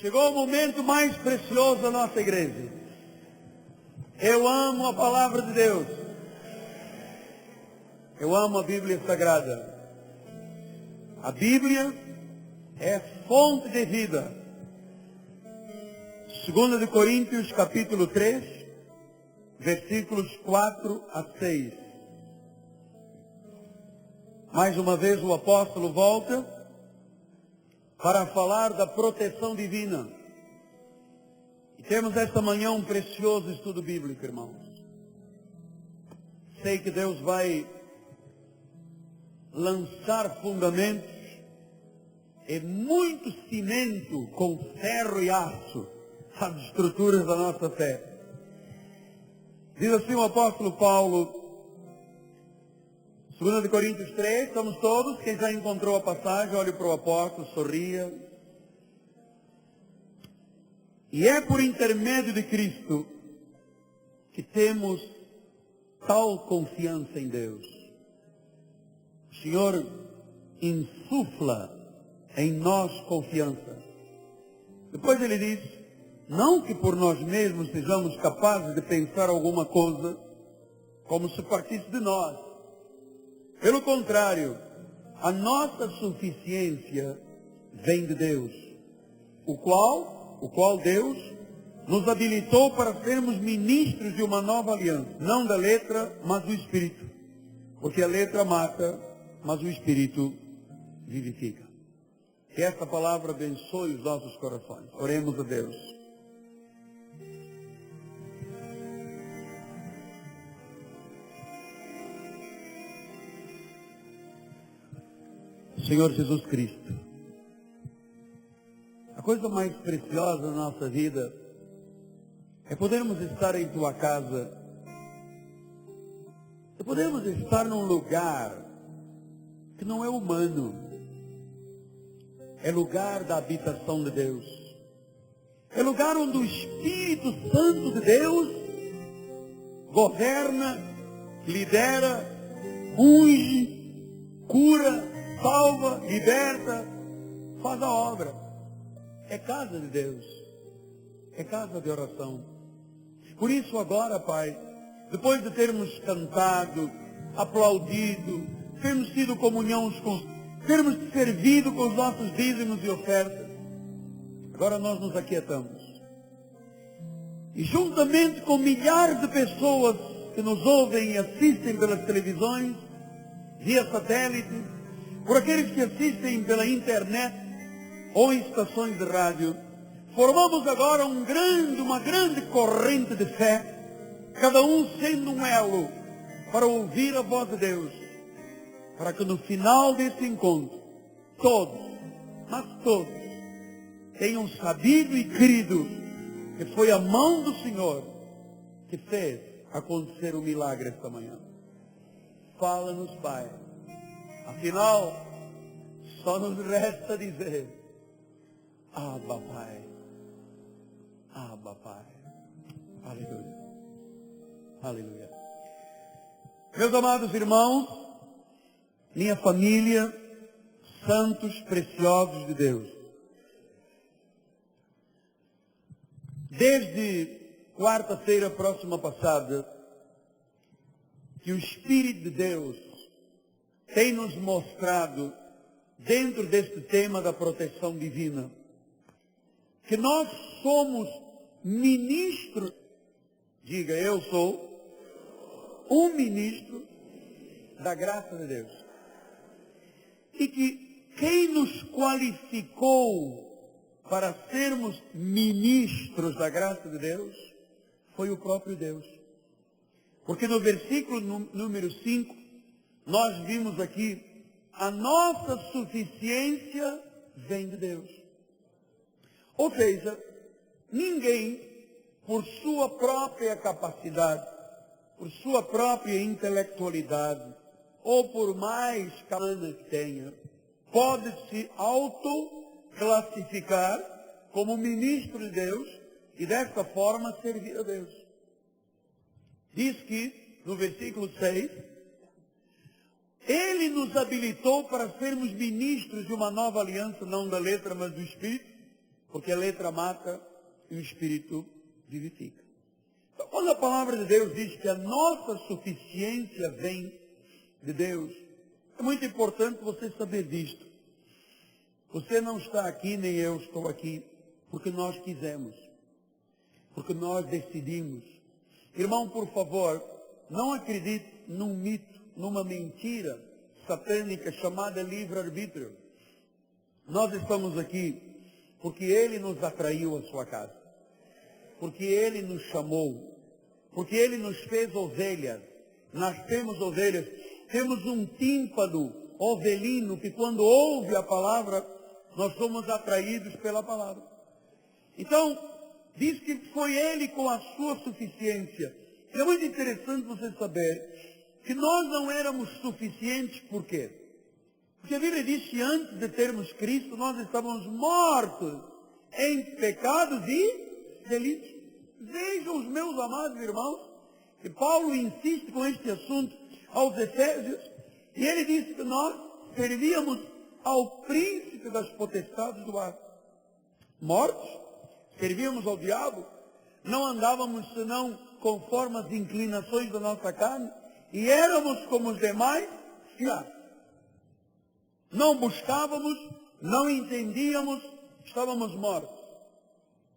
Chegou o momento mais precioso da nossa igreja. Eu amo a palavra de Deus. Eu amo a Bíblia Sagrada. A Bíblia é fonte de vida. 2 de Coríntios, capítulo 3, versículos 4 a 6. Mais uma vez o apóstolo volta para falar da proteção divina. E temos esta manhã um precioso estudo bíblico, irmãos. Sei que Deus vai lançar fundamentos e muito cimento com ferro e aço às estruturas da nossa fé. Diz assim o apóstolo Paulo, 2 de Coríntios 3, estamos todos, quem já encontrou a passagem, olhe para o apóstolo, sorria. E é por intermédio de Cristo que temos tal confiança em Deus. O Senhor insufla em nós confiança. Depois ele diz, não que por nós mesmos sejamos capazes de pensar alguma coisa como se partisse de nós. Pelo contrário, a nossa suficiência vem de Deus, o qual Deus nos habilitou para sermos ministros de uma nova aliança, não da letra, mas do Espírito, porque a letra mata, mas o Espírito vivifica. Que esta palavra abençoe os nossos corações. Oremos a Deus. Senhor Jesus Cristo, a coisa mais preciosa da nossa vida é podermos estar em Tua casa, é podermos estar num lugar que não é humano, é lugar da habitação de Deus, é lugar onde o Espírito Santo de Deus governa, lidera, unge, cura, salva, liberta, faz a obra. É casa de Deus, é casa de oração. Por isso agora, Pai, depois de termos cantado, aplaudido, termos tido comunhão com, termos servido com os nossos dízimos e ofertas, agora nós nos aquietamos. E juntamente com milhares de pessoas que nos ouvem e assistem pelas televisões, via satélite, por aqueles que assistem pela internet ou em estações de rádio, formamos agora uma grande corrente de fé, cada um sendo um elo para ouvir a voz de Deus, para que no final desse encontro, todos, mas todos, tenham sabido e crido que foi a mão do Senhor que fez acontecer o milagre esta manhã. Fala-nos, Pai. Afinal, só nos resta dizer, Abba, Pai. Abba, Pai. Aleluia. Aleluia. Meus amados irmãos, minha família, santos preciosos de Deus. Desde quarta-feira próxima passada, que o Espírito de Deus tem nos mostrado, dentro deste tema da proteção divina, que nós somos ministros, diga, eu sou um ministro da graça de Deus. E que quem nos qualificou para sermos ministros da graça de Deus foi o próprio Deus. Porque no versículo número 5, nós vimos aqui, a nossa suficiência vem de Deus. Ou seja, ninguém, por sua própria capacidade, por sua própria intelectualidade, ou por mais calma que tenha, pode se autoclassificar como ministro de Deus e desta forma servir a Deus. Diz que, no versículo 6, Ele nos habilitou para sermos ministros de uma nova aliança, não da letra, mas do Espírito, Porque a letra mata e o Espírito vivifica. Então, quando a palavra de Deus diz que a nossa suficiência vem de Deus, é muito importante você saber disto. Você não está aqui, nem eu estou aqui, porque nós quisemos, porque nós decidimos. Irmão, por favor, não acredite num mito, numa mentira satânica chamada livre-arbítrio. Nós estamos aqui porque Ele nos atraiu à sua casa, porque Ele nos chamou, porque Ele nos fez ovelhas. Nós temos ovelhas, temos um tímpano ovelino que quando ouve a palavra, nós somos atraídos pela palavra. Então, diz que foi Ele com a sua suficiência. É muito interessante você saber que nós não éramos suficientes, por quê? Porque a Bíblia diz que antes de termos Cristo, nós estávamos mortos em pecados e delitos. Vejam os meus amados irmãos, que Paulo insiste com este assunto aos Efésios, e ele diz que nós servíamos ao príncipe das potestades do ar. Mortos, servíamos ao diabo, não andávamos senão conforme as inclinações da nossa carne, e éramos como os demais fiados. Não buscávamos, não entendíamos, estávamos mortos.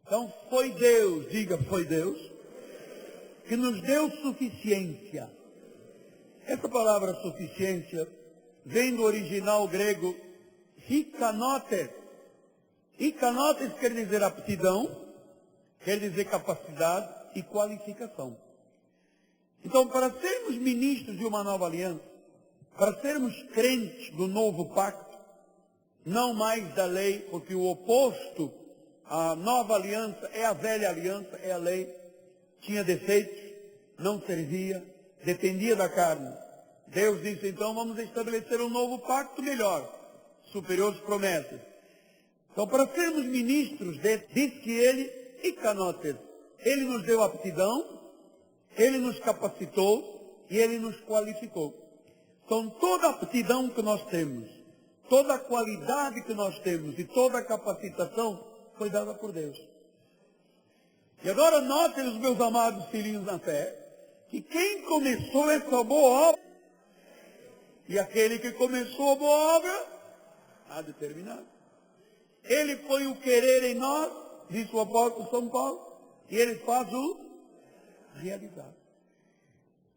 Então foi Deus, diga, foi Deus, que nos deu suficiência. Essa palavra suficiência vem do original grego hikanotes. Hikanotes quer dizer aptidão, quer dizer capacidade e qualificação. Então, para sermos ministros de uma nova aliança, para sermos crentes do novo pacto, não mais da lei, porque o oposto à nova aliança é a velha aliança, é a lei, tinha defeitos, não servia, dependia da carne. Deus disse, então vamos estabelecer um novo pacto melhor, superiores promessas. Então, para sermos ministros, diz que Ele, icanotes, Ele nos deu aptidão, Ele nos capacitou e Ele nos qualificou. Então, toda a aptidão que nós temos, toda a qualidade que nós temos e toda a capacitação foi dada por Deus. E agora notem os meus amados filhinhos na fé, que quem começou essa boa obra, e aquele que começou a boa obra, há de terminar. Ele põe o querer em nós, diz o apóstolo São Paulo, e ele faz o realizar.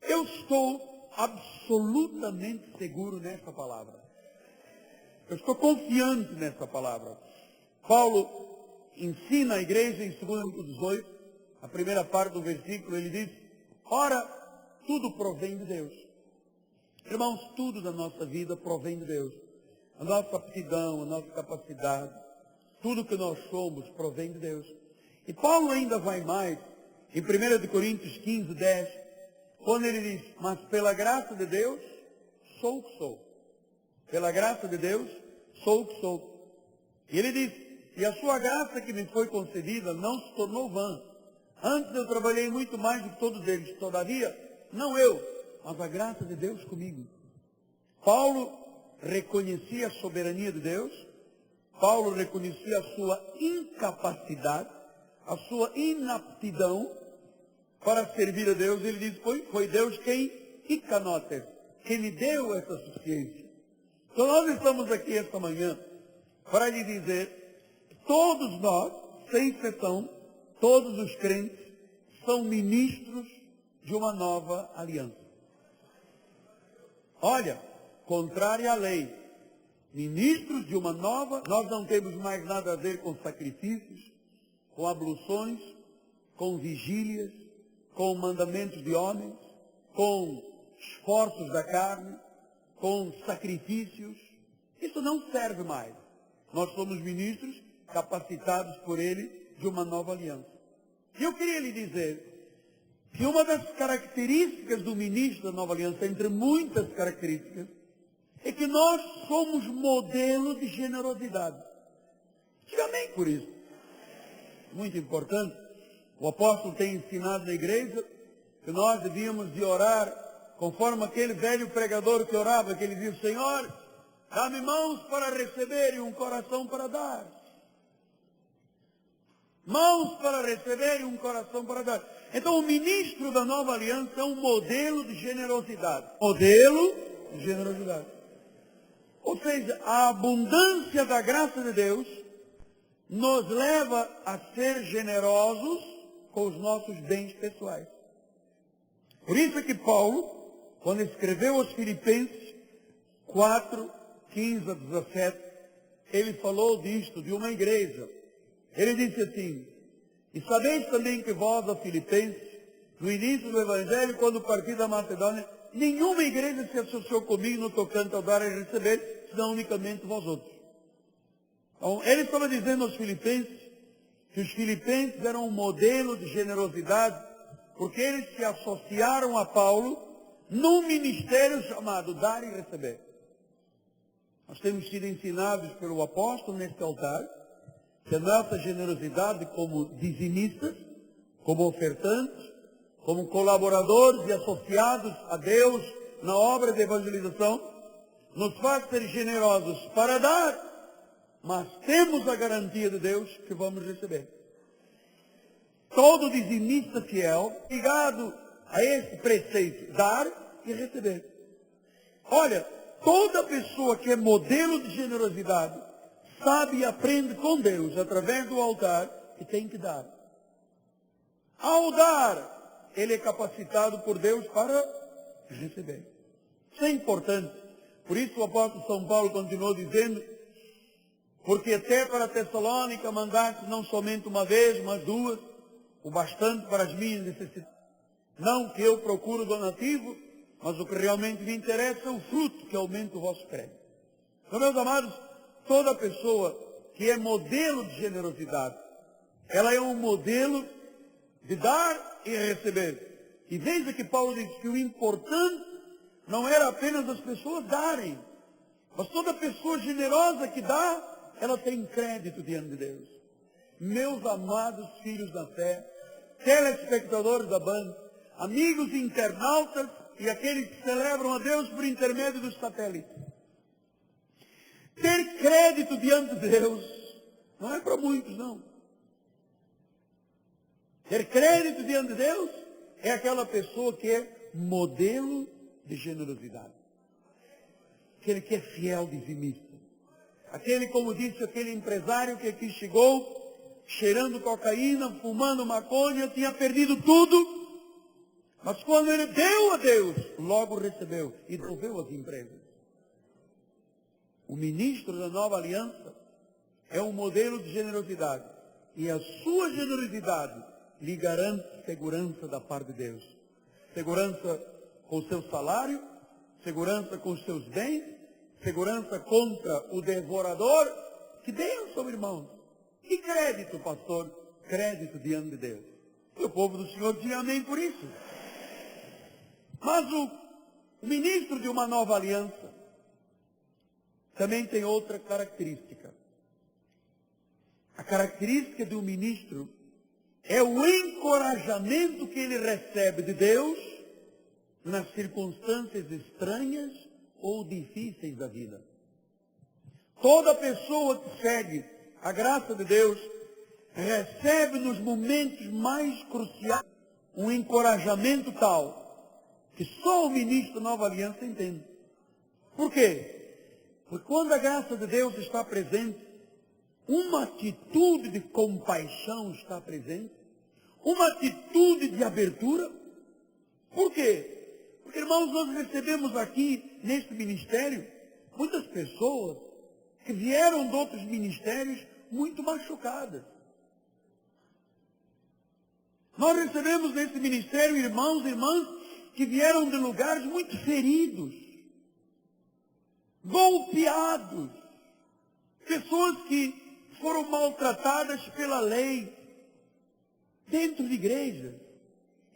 Eu estou absolutamente seguro nessa palavra. Eu estou confiante nessa palavra. Paulo ensina a igreja em 2 18, a primeira parte do versículo, ele diz, ora, tudo provém de Deus. Irmãos, tudo da nossa vida provém de Deus. A nossa aptidão, a nossa capacidade, tudo que nós somos provém de Deus. E Paulo ainda vai mais, em 1 Coríntios 15, 10, quando ele diz, mas pela graça de Deus, sou o que sou. Pela graça de Deus, sou o que sou. E ele diz, e a sua graça que me foi concedida não se tornou vã. Antes eu trabalhei muito mais do que todos eles. Todavia, não eu, mas a graça de Deus comigo. Paulo reconhecia a soberania de Deus. Paulo reconhecia a sua incapacidade, a sua inaptidão para servir a Deus. Ele diz, foi Deus quem icanotes, que lhe deu essa suficiência. Então nós estamos aqui esta manhã para lhe dizer que todos nós, sem exceção, todos os crentes, são ministros de uma nova aliança. Olha, contrária à lei, ministros de uma nova, nós não temos mais nada a ver com sacrifícios, com abluções, com vigílias, com mandamentos de homens, com esforços da carne, com sacrifícios. Isso não serve mais. Nós somos ministros capacitados por Ele de uma nova aliança. E eu queria lhe dizer que uma das características do ministro da nova aliança, entre muitas características, é que nós somos modelo de generosidade. Diga amém por isso. Muito importante. O apóstolo tem ensinado na igreja que nós devíamos de orar conforme aquele velho pregador que orava, que ele dizia, Senhor, dá-me mãos para receber e um coração para dar. Mãos para receber e um coração para dar. Então o ministro da nova aliança é um modelo de generosidade. Modelo de generosidade. Ou seja, a abundância da graça de Deus nos leva a ser generosos com os nossos bens pessoais. Por isso é que Paulo, quando escreveu aos Filipenses 4, 15 a 17, ele falou disto, de uma igreja. Ele disse assim: e sabeis também que vós, os Filipenses, no início do Evangelho, quando parti da Macedônia, nenhuma igreja se associou comigo no tocante ao dar e receber, senão unicamente vós outros. Então, ele estava dizendo aos Filipenses que os Filipenses eram um modelo de generosidade, porque eles se associaram a Paulo num ministério chamado dar e receber. Nós temos sido ensinados pelo apóstolo neste altar que a nossa generosidade como dizimistas, como ofertantes, como colaboradores e associados a Deus na obra de evangelização, nos faz ser generosos para dar, mas temos a garantia de Deus que vamos receber. Todo dizimista fiel, ligado a esse preceito, dar e receber. Olha, toda pessoa que é modelo de generosidade, sabe e aprende com Deus, através do altar, que tem que dar. Ao dar, ele é capacitado por Deus para receber. Isso é importante. Por isso o apóstolo São Paulo continuou dizendo: porque até para Tessalônica mandaste não somente uma vez, mas duas, o bastante para as minhas necessidades. Não que eu procuro donativo, mas o que realmente me interessa é o fruto que aumenta o vosso crédito. Então, meus amados, toda pessoa que é modelo de generosidade, ela é um modelo de dar e receber. E veja que Paulo diz que o importante não era apenas as pessoas darem, mas toda pessoa generosa que dá, ela tem crédito diante de Deus. Meus amados filhos da fé, telespectadores da Band, amigos internautas e aqueles que celebram a Deus por intermédio dos satélites. Ter crédito diante de Deus não é para muitos, não. Ter crédito diante de Deus é aquela pessoa que é modelo de generosidade. Aquele que é fiel dizimista. Aquele, como disse aquele empresário que aqui chegou, cheirando cocaína, fumando maconha, tinha perdido tudo. Mas quando ele deu a Deus, logo recebeu e devolveu as empresas. O ministro da nova aliança é um modelo de generosidade. E a sua generosidade lhe garante segurança da parte de Deus. Segurança com o seu salário, segurança com os seus bens, segurança contra o devorador. Que bênção, irmãos. E crédito, pastor? Crédito diante de Deus. E o povo do Senhor diz amém por isso. Mas o ministro de uma nova aliança também tem outra característica. A característica de um ministro é o encorajamento que ele recebe de Deus nas circunstâncias estranhas ou difíceis da vida. Toda pessoa que segue a graça de Deus recebe nos momentos mais cruciais um encorajamento tal que só o ministro da nova aliança entende. Por quê? Porque quando a graça de Deus está presente, uma atitude de compaixão está presente, uma atitude de abertura. Por quê? Porque, irmãos, nós recebemos aqui, neste ministério, muitas pessoas que vieram de outros ministérios muito machucadas. Nós recebemos nesse ministério irmãos e irmãs que vieram de lugares muito feridos, golpeados, pessoas que foram maltratadas pela lei, dentro de igrejas,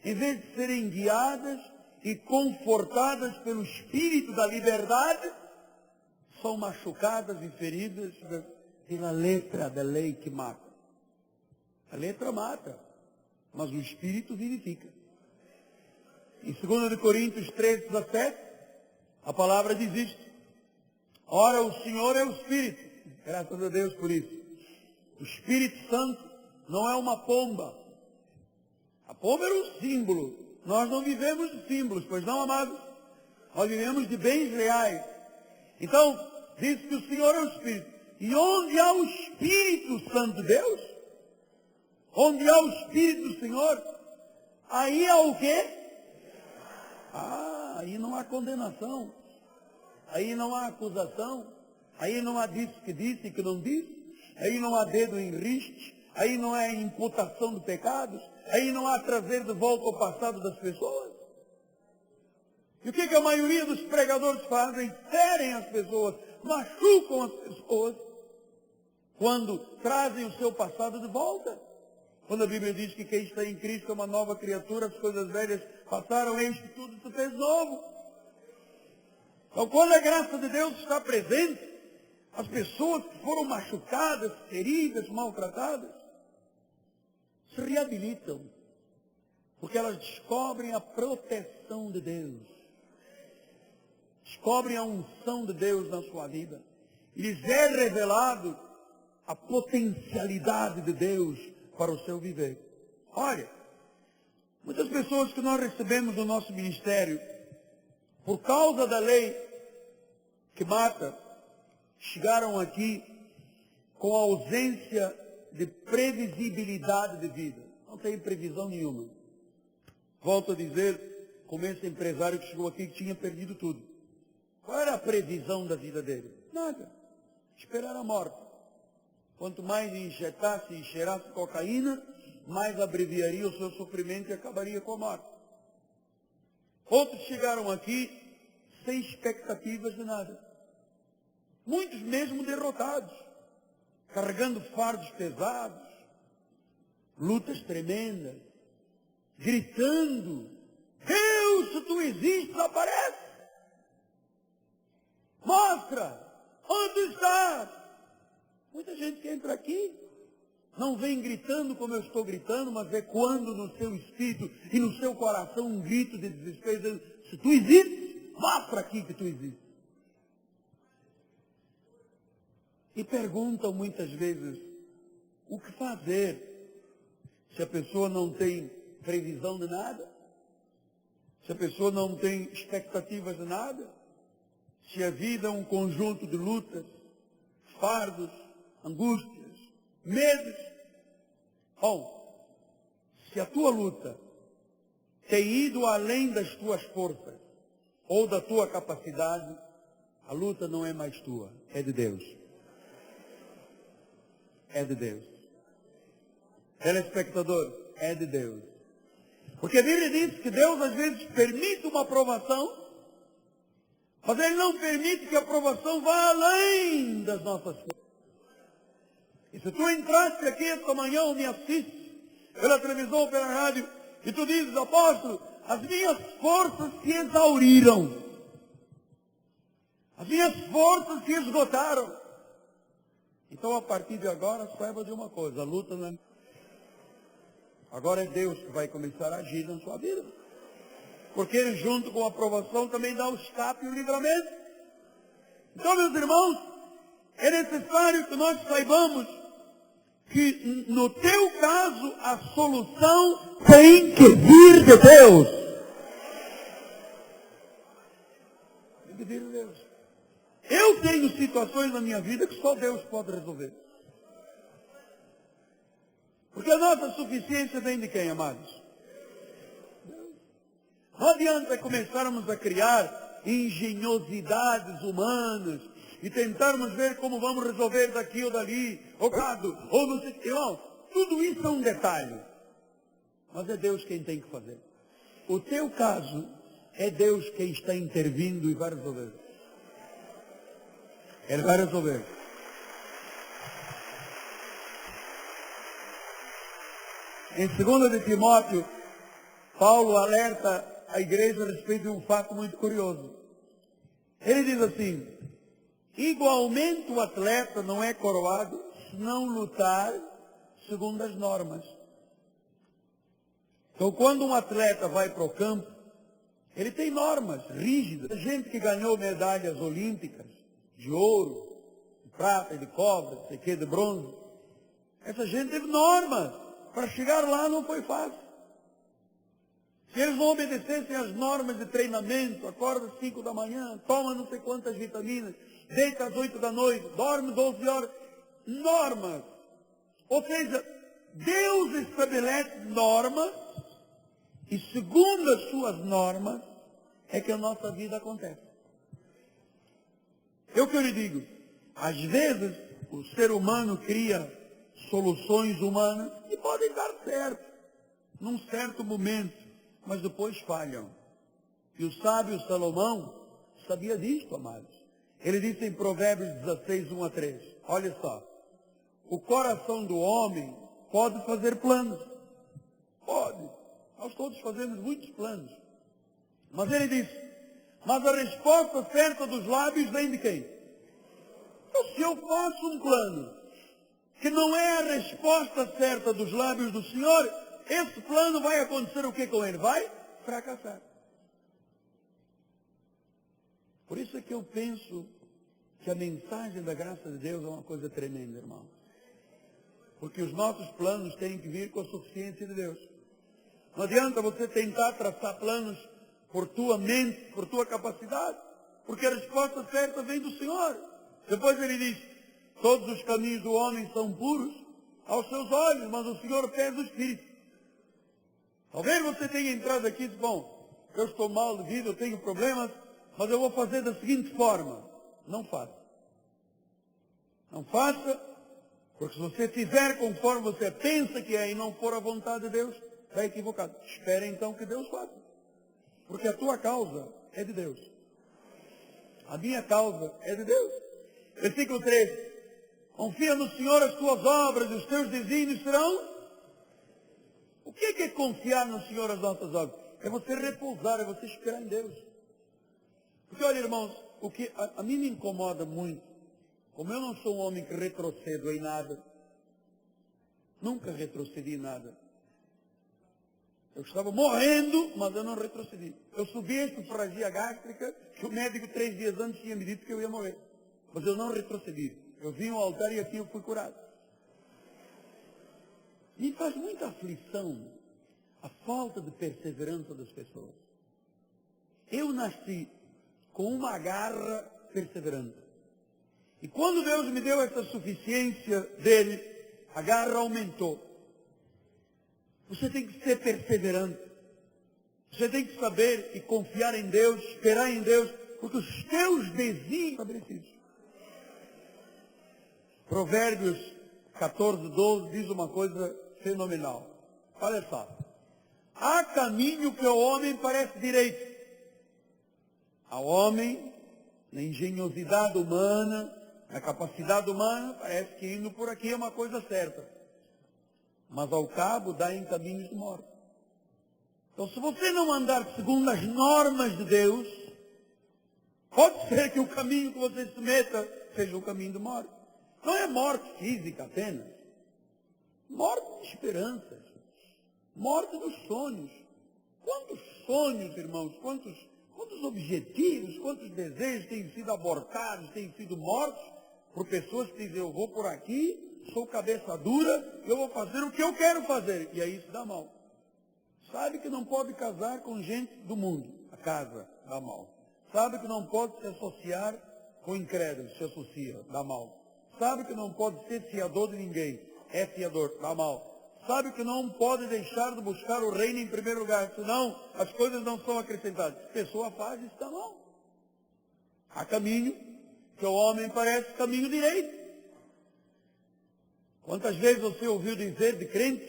em vez de serem guiadas e confortadas pelo espírito da liberdade, são machucadas e feridas pela letra da lei que mata. A letra mata, mas o espírito vivifica. Em 2 Coríntios 3:17, a palavra diz isto: ora, o Senhor é o Espírito. Graças a Deus por isso. O Espírito Santo não é uma pomba. A pomba era um símbolo. Nós não vivemos de símbolos, pois não, amados? Nós vivemos de bens reais. Então, diz que o Senhor é o Espírito. E onde há o Espírito Santo de Deus, onde há o Espírito do Senhor, aí há o quê? Aí não há condenação. Aí não há acusação. Aí não há disse e que não disse. Aí não há dedo em riste. Aí não há imputação de pecados. Aí não há trazer de volta o passado das pessoas. E o que a maioria dos pregadores fazem? Ferem as pessoas, machucam as pessoas, quando trazem o seu passado de volta. Quando a Bíblia diz que quem está em Cristo é uma nova criatura, as coisas velhas passaram, eis que tudo se fez novo. Então, quando a graça de Deus está presente, as pessoas que foram machucadas, feridas, maltratadas, se reabilitam, porque elas descobrem a proteção de Deus, descobrem a unção de Deus na sua vida, e lhes é revelado a potencialidade de Deus para o seu viver. Olha, muitas pessoas que nós recebemos no nosso ministério, por causa da lei que mata, chegaram aqui com ausência de previsibilidade de vida. Não tem previsão nenhuma. Volto a dizer, como esse empresário que chegou aqui que tinha perdido tudo. Qual era a previsão da vida dele? Nada. Esperar a morte. Quanto mais injetasse e cheirasse cocaína, mais abreviaria o seu sofrimento e acabaria com a morte. Outros chegaram aqui sem expectativas de nada. Muitos mesmo derrotados, carregando fardos pesados, lutas tremendas, gritando: Deus, se tu existes, aparece. Mostra, onde tu estás? Muita gente que entra aqui não vem gritando como eu estou gritando, mas ecoando no seu espírito e no seu coração um grito de desespero, dizendo: se tu existes, mostra aqui que tu existes. E perguntam muitas vezes, o que fazer se a pessoa não tem previsão de nada? Se a pessoa não tem expectativas de nada? Se a vida é um conjunto de lutas, fardos, angústias, medos? Bom, se a tua luta tem ido além das tuas forças ou da tua capacidade, a luta não é mais tua, é de Deus. É de Deus. Telespectador, é de Deus. Porque a Bíblia diz que Deus às vezes permite uma aprovação, mas Ele não permite que a aprovação vá além das nossas forças. E se tu entraste aqui esta manhã ou me assistes pela televisão ou pela rádio, e tu dizes: apóstolo, as minhas forças se exauriram. As minhas forças se esgotaram. Então, a partir de agora, saiba de uma coisa: a luta não é... Agora é Deus que vai começar a agir na sua vida. Porque Ele, junto com a aprovação, também dá o escape e o livramento. Então, meus irmãos, é necessário que nós saibamos que, no teu caso, a solução tem que vir de Deus. Tem que vir de Deus. Eu tenho situações na minha vida que só Deus pode resolver. Porque a nossa suficiência vem de quem, amados? Deus. Não adianta começarmos a criar engenhosidades humanas e tentarmos ver como vamos resolver daqui ou dali, ou não sei. Irmão, tudo isso é um detalhe. Mas é Deus quem tem que fazer. O teu caso, é Deus quem está intervindo e vai resolver. Ele vai resolver. Em 2 de Timóteo, Paulo alerta a igreja a respeito de um fato muito curioso. Ele diz assim: igualmente o atleta não é coroado se não lutar segundo as normas. Então, quando um atleta vai para o campo, ele tem normas rígidas. Gente que ganhou medalhas olímpicas, de ouro, de prata, de cobre, de bronze, Essa gente teve normas. Para chegar lá não foi fácil. Se eles não obedecessem às normas de treinamento, acorda às 5 da manhã, toma não sei quantas vitaminas, deita às 8 da noite, dorme 12 horas. Normas. Ou seja, Deus estabelece normas e segundo as suas normas é que a nossa vida acontece. Eu que eu lhe digo, às vezes o ser humano cria soluções humanas que podem dar certo num certo momento, mas depois falham. E o sábio Salomão sabia disto, amados. Ele disse em Provérbios 16, 1 a 3, olha só, o coração do homem pode fazer planos. Pode. Nós todos fazemos muitos planos. Mas ele disse, mas a resposta certa dos lábios vem de quem? Então, se eu faço um plano que não é a resposta certa dos lábios do Senhor, esse plano vai acontecer o que com ele? Vai fracassar. Por isso é que eu penso que a mensagem da graça de Deus é uma coisa tremenda, irmão. Porque os nossos planos têm que vir com a suficiência de Deus. Não adianta você tentar traçar planos por tua mente, por tua capacidade, porque a resposta certa vem do Senhor. Depois ele diz, todos os caminhos do homem são puros aos seus olhos, mas o Senhor pesa o Espírito. Talvez você tenha entrado aqui e disse, bom, eu estou mal de vida, eu tenho problemas, mas eu vou fazer da seguinte forma. Não faça. Não faça, porque se você fizer conforme você pensa que é e não for a vontade de Deus, está equivocado. Espere então que Deus faça. Porque a tua causa é de Deus. A minha causa é de Deus. Versículo 13. Confia no Senhor as tuas obras e os teus desígnios serão. O que é confiar no Senhor as nossas obras? É você repousar, é você esperar em Deus. Porque olha, irmãos, o que a mim me incomoda muito, como eu não sou um homem que retrocedo em nada, nunca retrocedi em nada. Eu estava morrendo, mas eu não retrocedi. Eu subi a hemorragia gástrica, que o médico 3 dias antes tinha me dito que eu ia morrer. Mas eu não retrocedi. Eu vim ao altar e aqui eu fui curado. Me faz muita aflição a falta de perseverança das pessoas. Eu nasci com uma garra perseverante. E quando Deus me deu essa suficiência dele, a garra aumentou. Você tem que ser perseverante. Você tem que saber e confiar em Deus, esperar em Deus, porque os teus desígnios são estabelecidos. Provérbios 14, 12 diz uma coisa fenomenal. Olha só. Há caminho que ao homem parece direito. Ao homem, na engenhosidade humana, na capacidade humana, parece que indo por aqui é uma coisa certa. Mas ao cabo dá em caminhos de morte. Então se você não andar segundo as normas de Deus, pode ser que o caminho que você se meta seja o caminho de morte. Não é morte física apenas. Morte de esperanças. Morte dos sonhos. Quantos sonhos, irmãos, quantos objetivos, quantos desejos têm sido abortados, têm sido mortos por pessoas que dizem, eu vou por aqui, sou cabeça dura, eu vou fazer o que eu quero fazer. E aí isso dá mal. Sabe que não pode casar com gente do mundo. A casa dá mal. Sabe que não pode se associar com incrédulos, se associa, dá mal. Sabe que não pode ser fiador de ninguém, é fiador, dá mal. Sabe que não pode deixar de buscar o reino em primeiro lugar, senão as coisas não são acrescentadas. A pessoa faz isso, está mal. Há caminho que o homem parece caminho direito. Quantas vezes você ouviu dizer de crentes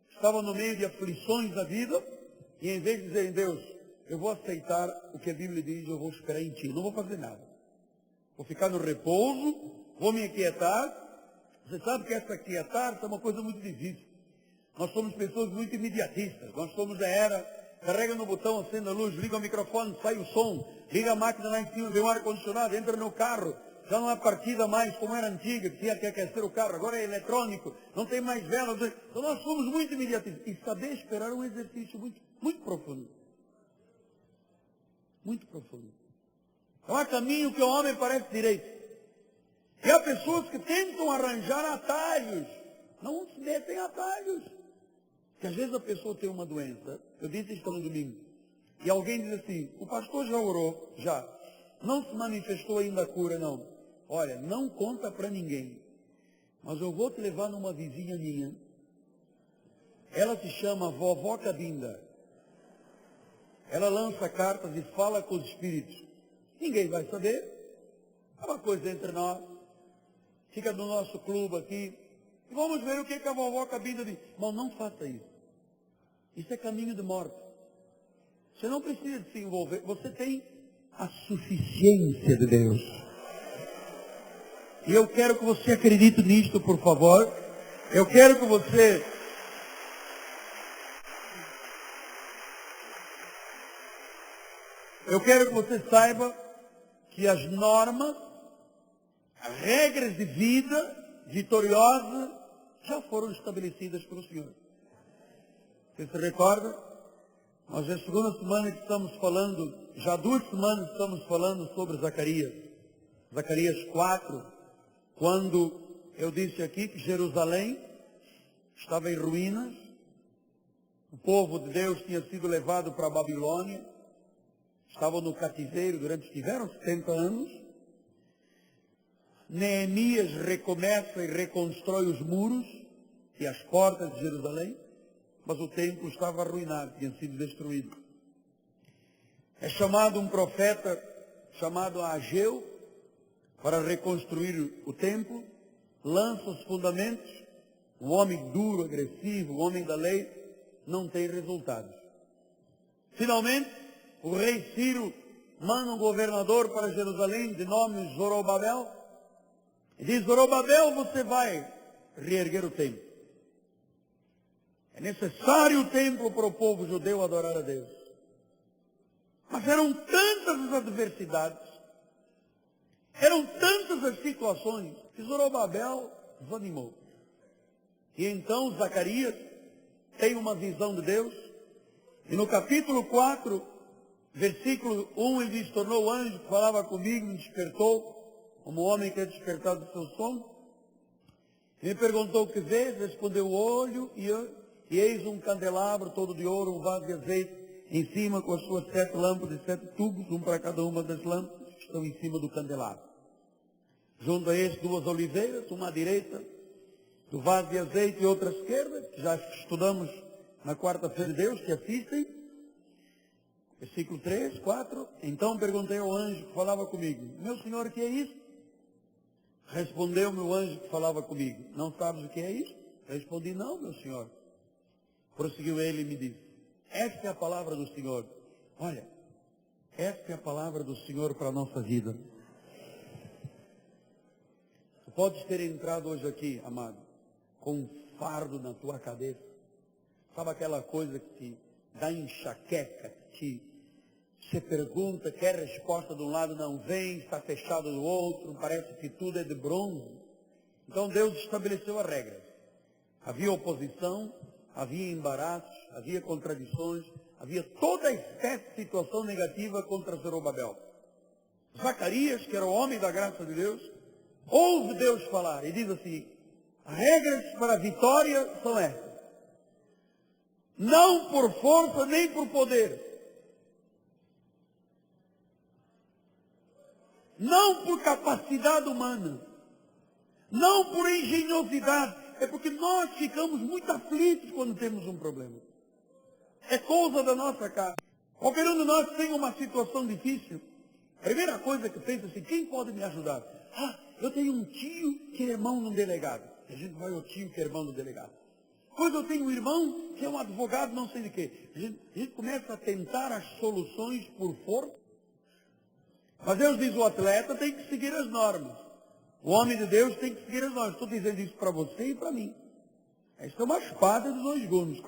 que estavam no meio de aflições da vida e em vez de dizer, Deus, eu vou aceitar o que a Bíblia diz, eu vou esperar em Ti, não vou fazer nada. Vou ficar no repouso, vou me aquietar. Você sabe que essa aquietar é uma coisa muito difícil. Nós somos pessoas muito imediatistas. Nós somos da era, carrega no botão, acende a luz, liga o microfone, sai o som, liga a máquina lá em cima, vê um ar-condicionado, entra no carro. Já não é partida mais como era antiga, que tinha que aquecer o carro, agora é eletrônico, não tem mais velas. Então nós somos muito imediatistas. E saber esperar é um exercício muito, muito profundo. Muito profundo. Então há caminho que o homem parece direito. E há pessoas que tentam arranjar atalhos Não se metem atalhos. Porque às vezes a pessoa tem uma doença, eu disse isso no domingo, e alguém diz assim, o pastor já orou, já. Não se manifestou ainda a cura, não. Olha, não conta para ninguém. Mas eu vou te levar numa vizinha minha. Ela se chama Vovó Cabinda. Ela lança cartas e fala com os espíritos. Ninguém vai saber. É uma coisa entre nós. Fica no nosso clube aqui. E vamos ver o que a Vovó Cabinda diz. Mas não faça isso. Isso é caminho de morte. Você não precisa de se envolver. Você tem a suficiência de Deus. E eu quero que você acredite nisto, por favor. Eu quero que você... Eu quero que você saiba que as normas, as regras de vida vitoriosa já foram estabelecidas pelo Senhor. Você se recorda? Nós já é a segunda semana que estamos falando, já 2 semanas estamos falando sobre Zacarias. Zacarias 4, quando eu disse aqui que Jerusalém estava em ruínas, o povo de Deus tinha sido levado para a Babilônia, estavam no cativeiro tiveram 70 anos. Neemias recomeça e reconstrói os muros e as portas de Jerusalém, mas o templo estava arruinado, tinha sido destruído. É chamado um profeta chamado Ageu para reconstruir o templo, lança os fundamentos, um homem duro, agressivo, um homem da lei, não tem resultados. Finalmente, o rei Ciro manda um governador para Jerusalém, de nome Zorobabel, e diz, Zorobabel, você vai reerguer o templo. É necessário o templo para o povo judeu adorar a Deus. Mas eram tantas as adversidades, eram tantas as situações, que Zorobabel desanimou. E então Zacarias tem uma visão de Deus, e no capítulo 4, versículo 1, ele diz, tornou o anjo que falava comigo, me despertou, como o homem que é despertado do seu sono. Ele me perguntou o que vês, respondeu, olho, e eis um candelabro todo de ouro, um vaso de azeite, em cima com as suas 7 lâmpadas e 7 tubos, um para cada uma das lâmpadas, que estão em cima do candelabro. Junto a este 2 oliveiras, uma à direita do vaso de azeite e outra à esquerda, que já estudamos na quarta-feira de Deus, que assistem. Versículo 3, 4. Então perguntei ao anjo que falava comigo, meu senhor, o que é isso? Respondeu-me o anjo que falava comigo, não sabes o que é isso? Respondi, não, meu senhor. Prosseguiu ele e me disse, esta é a palavra do Senhor. Olha, esta é a palavra do Senhor para a nossa vida. Tu podes ter entrado hoje aqui, amado, com um fardo na tua cabeça. Sabe aquela coisa que te dá enxaqueca, que você pergunta, quer resposta de um lado, não vem, está fechado do outro, parece que tudo é de bronze. Então Deus estabeleceu a regra. Havia oposição, havia embaraços, havia contradições, havia toda a espécie de situação negativa contra Zorobabel. Zacarias, que era o homem da graça de Deus, ouve Deus falar e diz assim, as regras para a vitória são essas. Não por força nem por poder. Não por capacidade humana. Não por engenhosidade. É porque nós ficamos muito aflitos quando temos um problema. É coisa da nossa casa. Qualquer um de nós tem uma situação difícil. A primeira coisa que pensa assim, quem pode me ajudar? Ah, eu tenho um tio que é irmão de um delegado. A gente vai ao tio que é irmão do delegado. Pois eu tenho um irmão que é um advogado não sei de quê. A gente começa a tentar as soluções por força. Mas Deus diz, o atleta tem que seguir as normas. O homem de Deus tem que seguir as normas. Estou dizendo isso para você e para mim. Esta é uma espada de 2 gumes.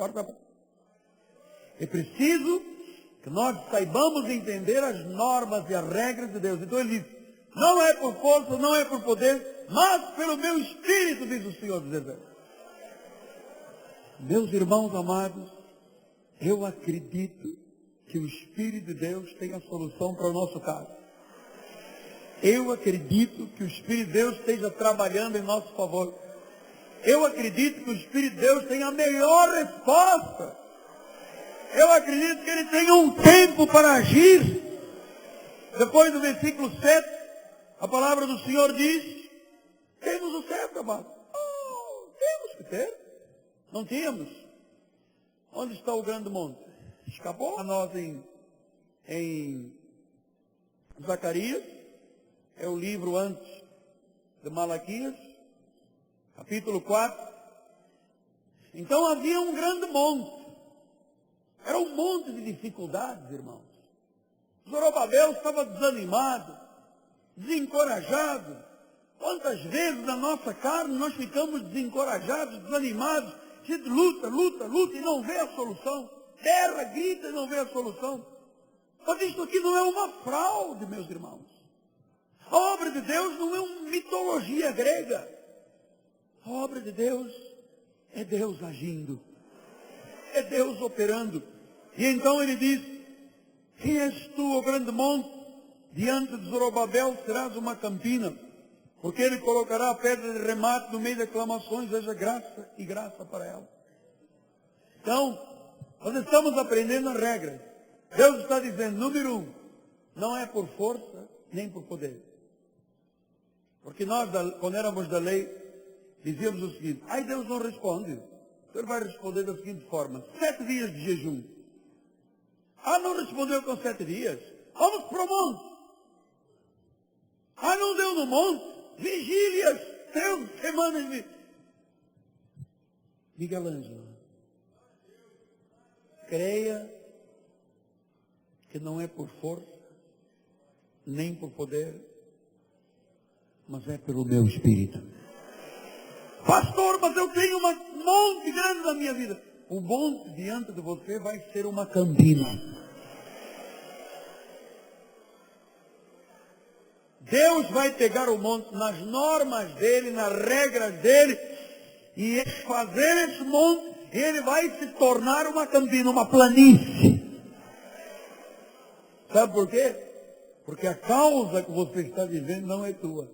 É preciso que nós saibamos entender as normas e as regras de Deus. Então ele diz, não é por força, não é por poder, mas pelo meu espírito, diz o Senhor dos Exércitos. Meus irmãos amados, eu acredito que o Espírito de Deus tem a solução para o nosso caso. Eu acredito que o Espírito de Deus esteja trabalhando em nosso favor. Eu acredito que o Espírito de Deus tem a melhor resposta. Eu acredito que ele tem um tempo para agir. Depois do versículo 7, a palavra do Senhor diz: temos o cetro, amado. Oh, temos que ter. Não tínhamos. Onde está o grande monte? Escapou a nós em Zacarias. É o livro antes de Malaquias, capítulo 4. Então havia um grande monte. Era um monte de dificuldades, irmãos. Zorobabel estava desanimado, desencorajado. Quantas vezes na nossa carne nós ficamos desencorajados, desanimados, a gente luta e não vê a solução. Terra, grita e não vê a solução. Mas isto aqui não é uma fraude, meus irmãos. A obra de Deus não é uma mitologia grega. A obra de Deus é Deus agindo. É Deus operando. E então ele diz: quem és tu, ó grande monte? Diante de Zorobabel serás uma campina, porque ele colocará a pedra de remate no meio de aclamações, haja graça e graça para ela. Então, nós estamos aprendendo as regras. Deus está dizendo, número 1, não é por força nem por poder. Porque nós, quando éramos da lei, dizíamos o seguinte: ai, Deus não responde. O Senhor vai responder da seguinte forma: 7 dias de jejum. Ah, não respondeu com 7 dias. Vamos para o monte. Ah, não deu no monte. Vigílias, 3 semanas de... Miguel Ângelo, creia que não é por força, nem por poder, mas é pelo meu Espírito. Pastor, mas eu tenho um monte grande na minha vida. O monte diante de você vai ser uma campina. Deus vai pegar o monte nas normas dele, nas regras dele, e fazer esse monte, ele vai se tornar uma campina, uma planície. Sabe por quê? Porque a causa que você está vivendo não é tua.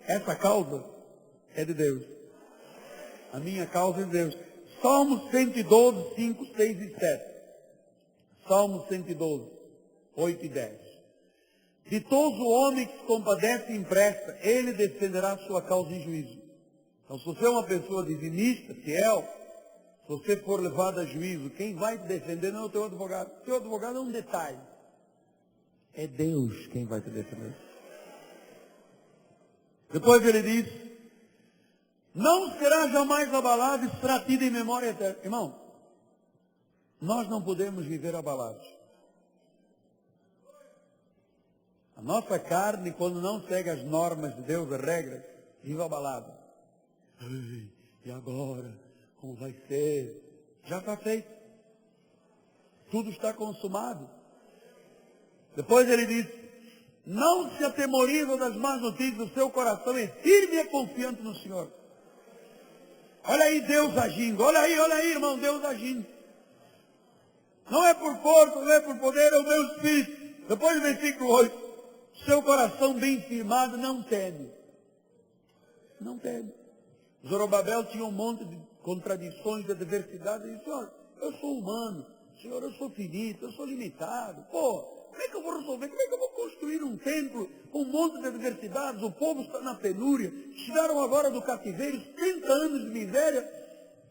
Essa causa é de Deus. A minha causa é de Deus. Salmos 112, 5, 6 e 7. Salmos 112, 8 e 10. Ditoso o homem que se compadece e empresta, ele defenderá sua causa em juízo. Então, se você é uma pessoa dizimista, fiel, se você for levado a juízo, quem vai te defender não é o teu advogado. O teu advogado é um detalhe. É Deus quem vai te defender. Depois ele diz: não será jamais abalado e será tido em memória eterna. Irmão, nós não podemos viver abalados. A nossa carne, quando não segue as normas de Deus, as regras, vive abalada. Ai, e agora? Como vai ser? Já está feito. Tudo está consumado. Depois ele diz: não se atemoriza das más notícias do seu coração, é firme e confiante no Senhor. Olha aí Deus agindo, olha aí, irmão, Deus agindo. Não é por força, não é por poder, é o meu Espírito. Depois do versículo 8, seu coração bem firmado não teme. Não teme. Zorobabel tinha um monte de contradições, de adversidades. Ele disse: Senhor, eu sou humano, Senhor, eu sou finito, eu sou limitado. Pô, como é que eu vou resolver? Como é que eu vou construir um templo com um monte de adversidades? O povo está na penúria. Chegaram agora do cativeiro, 30 anos de miséria.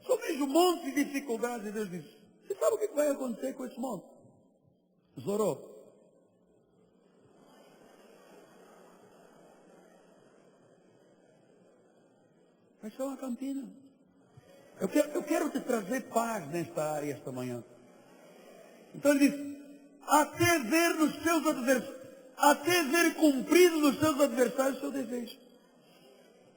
Só vejo um monte de dificuldades. E Deus disse: você sabe o que vai acontecer com esse monte? Zoró, vai ser uma campina. Eu quero te trazer paz nesta área esta manhã. Então ele diz: até ver nos seus adversários, até ver cumprido nos seus adversários o seu desejo.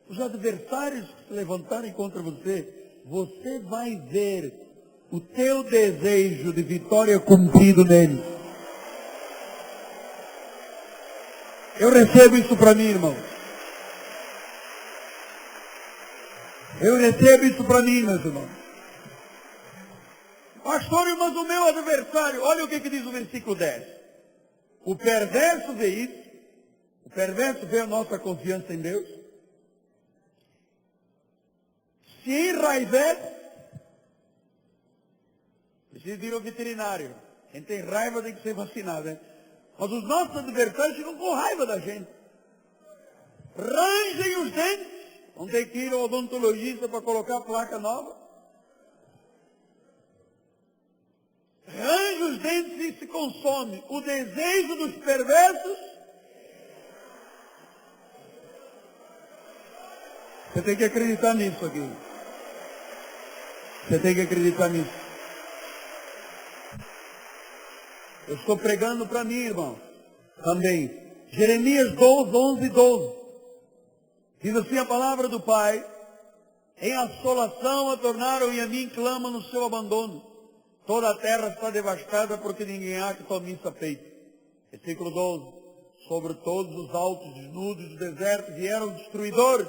Os adversários que se levantarem contra você, você vai ver o teu desejo de vitória cumprido neles. Eu recebo isso para mim, irmão. Eu recebo isso para mim, meus irmãos. Pastor, mas o meu adversário, olha o que diz o versículo 10. O perverso vê isso. O perverso vê a nossa confiança em Deus. se enraivece, precisa ir ao veterinário. Quem tem raiva tem que ser vacinado, né? Mas os nossos adversários ficam com raiva da gente. Rangem os dentes. Vão ter que ir ao odontologista para colocar a placa nova. Range os dentes e se consome o desejo dos perversos. Você tem que acreditar nisso aqui. Você tem que acreditar nisso. Eu estou pregando para mim, irmão. Também. Jeremias 12, 11 e 12. Diz assim a palavra do Pai. Em assolação a tornaram e a mim clama no seu abandono. Toda a terra está devastada porque ninguém há que tome isso a peito. Versículo 12. Sobre todos os altos desnudos do deserto vieram destruidores.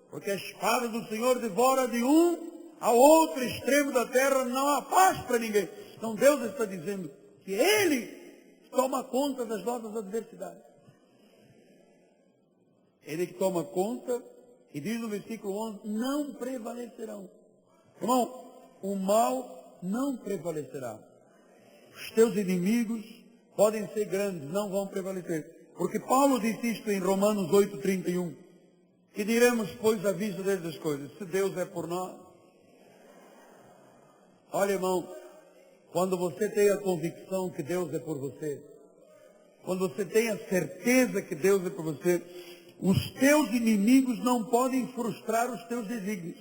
Porque a espada do Senhor devora de um ao outro extremo da terra. Não há paz para ninguém. Então Deus está dizendo que Ele toma conta das nossas adversidades. Ele que toma conta, e diz no versículo 11, não prevalecerão. Irmão, o mal não prevalecerá. Os teus inimigos podem ser grandes, não vão prevalecer. Porque Paulo disse isto em Romanos 8:31. Que diremos, pois, à vista dessas coisas? Se Deus é por nós. Olha, irmão, quando você tem a convicção que Deus é por você, quando você tem a certeza que Deus é por você, os teus inimigos não podem frustrar os teus desígnios.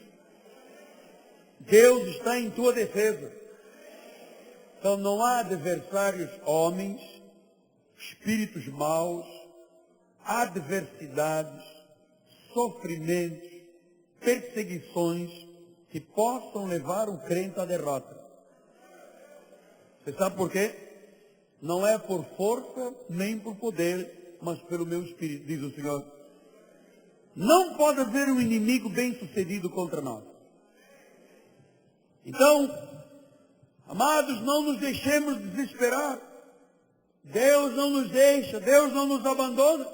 Deus está em tua defesa. Então não há adversários homens, espíritos maus, adversidades, sofrimentos, perseguições que possam levar o crente à derrota. Você sabe por quê? Não é por força nem por poder, mas pelo meu espírito, diz o Senhor. Não pode haver um inimigo bem sucedido contra nós. Então, amados, não nos deixemos desesperar. Deus não nos deixa, Deus não nos abandona.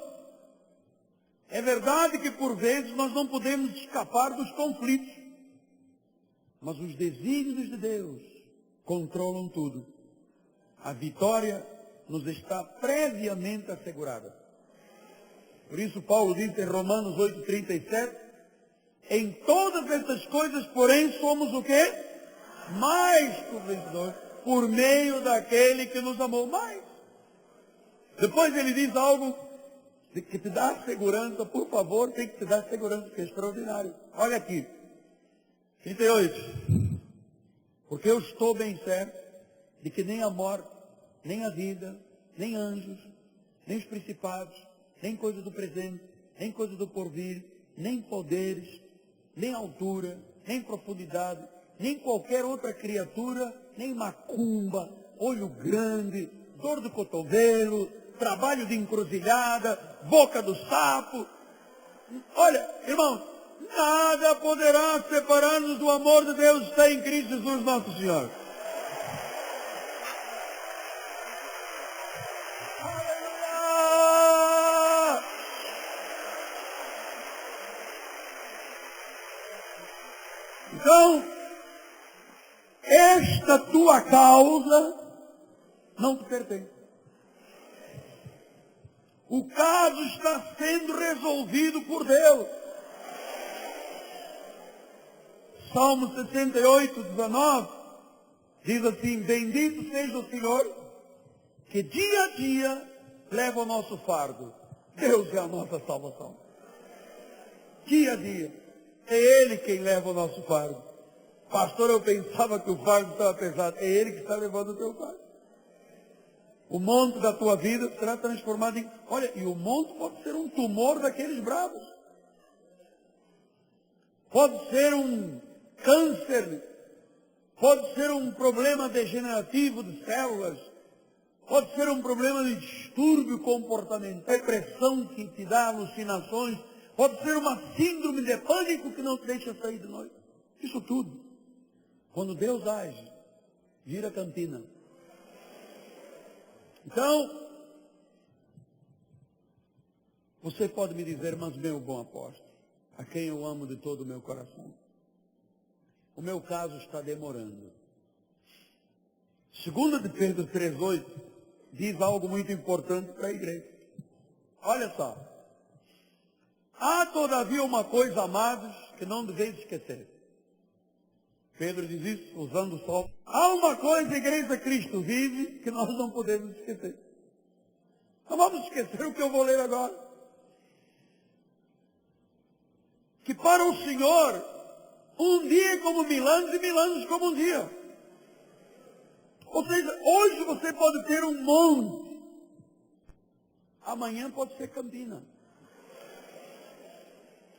É verdade que por vezes nós não podemos escapar dos conflitos. Mas os desígnios de Deus controlam tudo. A vitória nos está previamente assegurada. Por isso Paulo diz em Romanos 8:37, em todas essas coisas, porém, somos o quê? Mais que vencedores, por meio daquele que nos amou mais. Depois ele diz algo que te dá segurança, por favor, tem que te dar segurança, que é extraordinário. Olha aqui, 38. Porque eu estou bem certo de que nem a morte, nem a vida, nem anjos, nem os principados, nem coisas do presente, nem coisas do porvir, nem poderes, nem altura, nem profundidade, nem qualquer outra criatura, nem macumba, olho grande, dor do cotovelo, trabalho de encruzilhada, boca do sapo. Olha, irmão, nada poderá separar-nos do amor de Deus que está em Cristo Jesus nosso Senhor. Então, esta tua causa não te pertence. O caso está sendo resolvido por Deus. Salmo 68, 19, diz assim, bendito seja o Senhor, que dia a dia leva o nosso fardo. Deus é a nossa salvação. Dia a dia. É Ele quem leva o nosso fardo. Pastor, eu pensava que o fardo estava pesado. É Ele que está levando o teu fardo. O monte da tua vida será transformado em... Olha, e o monte pode ser um tumor daqueles bravos. Pode ser um câncer. Pode ser um problema degenerativo de células. Pode ser um problema de distúrbio comportamental, depressão que te dá alucinações. Pode ser uma síndrome de pânico que não te deixa sair de noite. Isso tudo. Quando Deus age, vira cantina. Então, você pode me dizer, mas meu bom apóstolo, a quem eu amo de todo o meu coração, o meu caso está demorando. 2 de Pedro 3,8 diz algo muito importante para a igreja. Olha só. Há todavia uma coisa, amados, que não deveis esquecer. Pedro diz isso usando o sol. Há uma coisa, igreja Cristo vive, que nós não podemos esquecer. Não vamos esquecer o que eu vou ler agora. Que para o Senhor, um dia é como 1000 anos e 1000 anos como um dia. Ou seja, hoje você pode ter um monte. Amanhã pode ser Campina.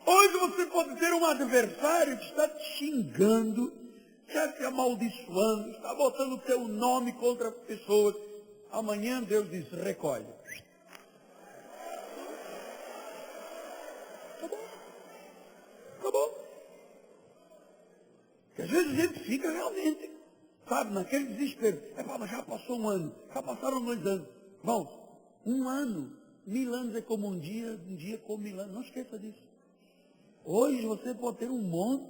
Hoje você pode ter um adversário que está te xingando, está te amaldiçoando, está botando o teu nome contra pessoas. Amanhã Deus diz, recolhe. Acabou. Porque às vezes a gente fica realmente, sabe, naquele desespero. Mas já passou um ano, já passaram 2 anos. Irmãos, 1 ano, 1000 anos é como um dia como 1000 anos. Não esqueça disso. Hoje você pode ter um monte,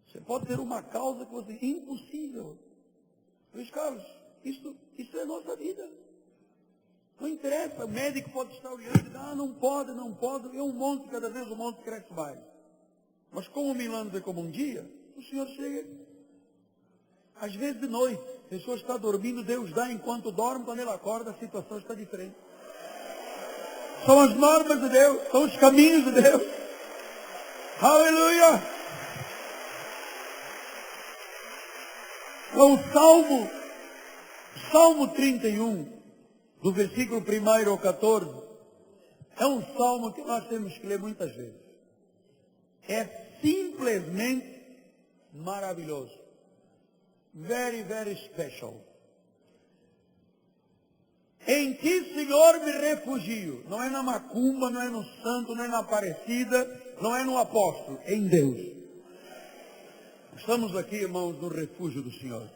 você pode ter uma causa que você, impossível. Luiz Carlos, isso é nossa vida. Não interessa, o médico pode estar olhando e dizer, não pode, é um monte, cada vez o monte cresce mais. Mas como 1000 anos é como um dia, o Senhor chega, às vezes de noite, a pessoa está dormindo, Deus dá enquanto dorme, quando ele acorda, a situação está diferente. São as normas de Deus, são os caminhos de Deus. Aleluia! Então, o Salmo 31, do versículo 1 ao 14, é um salmo que nós temos que ler muitas vezes. É simplesmente maravilhoso. Very, very special. Em ti, Senhor, me refugio. Não é na macumba, não é no santo, não é na Aparecida, não é no apóstolo, é em Deus. Estamos aqui, irmãos, no refúgio do Senhor.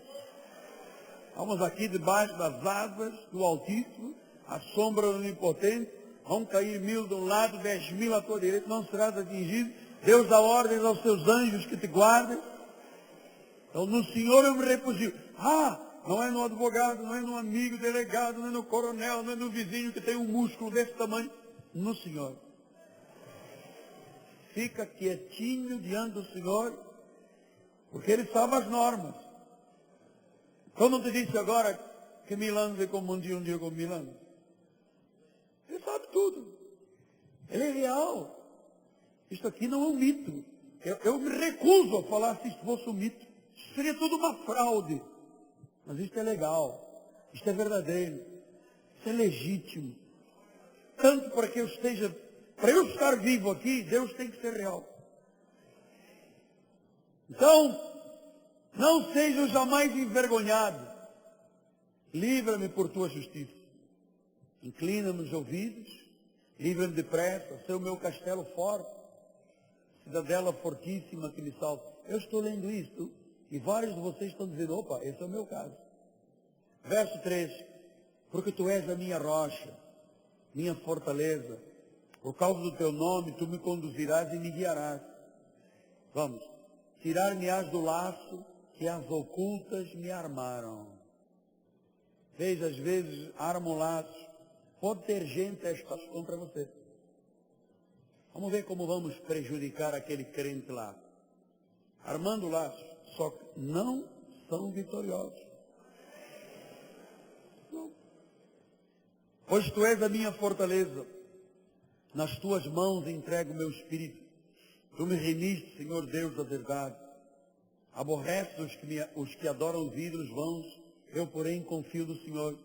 Estamos aqui debaixo das asas do Altíssimo, à sombra do Onipotente. Vão cair 1000 de um lado, 10.000 à tua direita, não serás atingido. Deus dá ordens aos seus anjos que te guardem. Então, no Senhor eu me refugio. Não é no advogado, não é no amigo delegado, não é no coronel, não é no vizinho que tem um músculo desse tamanho. No Senhor. Fica quietinho diante do Senhor, porque Ele sabe as normas. Eu não te disse agora que 1000 anos é como um dia como 1000 anos. Ele sabe tudo. Ele é real. Isto aqui não é um mito. Eu me recuso a falar se isto fosse um mito. Isso seria tudo uma fraude. Mas isto é legal. Isto é verdadeiro. Isso é legítimo. Tanto para que eu estar vivo aqui, Deus tem que ser real. Então, não seja jamais envergonhado. Livra-me por tua justiça. Inclina-me os ouvidos. Livra-me depressa. Ser o meu castelo forte. Cidadela fortíssima que me salva. Eu estou lendo isto e vários de vocês estão dizendo, opa, esse é o meu caso. Verso 3. Porque tu és a minha rocha, minha fortaleza. Por causa do teu nome, tu me conduzirás e me guiarás. Vamos. Tirar-me-ás do laço que as ocultas me armaram. Veja, às vezes, armam laços. Pode ter gente a estar contra você. Vamos ver como vamos prejudicar aquele crente lá. Armando laços, só que não são vitoriosos. Não. Pois tu és a minha fortaleza. Nas tuas mãos entrego o meu espírito. Tu me remiste, Senhor Deus, da verdade. Aborrece os que adoram os ídolos vãos. Eu, porém, confio no Senhor.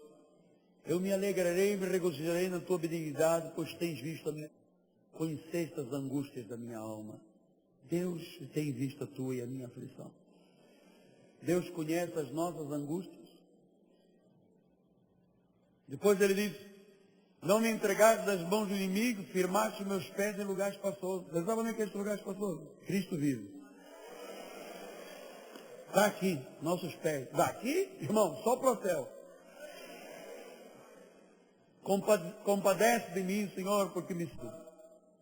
Eu me alegrarei e me regozijarei na tua benignidade, pois tens visto a minha... Conheceste as angústias da minha alma. Deus tem visto a tua e a minha aflição. Deus conhece as nossas angústias. Depois ele diz, não me entregaste das mãos do inimigo, firmaste meus pés em lugares espaçosos. Você sabe onde é que é esse lugar espaçoso? Cristo vive. Está aqui, nossos pés. Daqui, irmão, só para o céu. Compadece de mim, Senhor, porque me...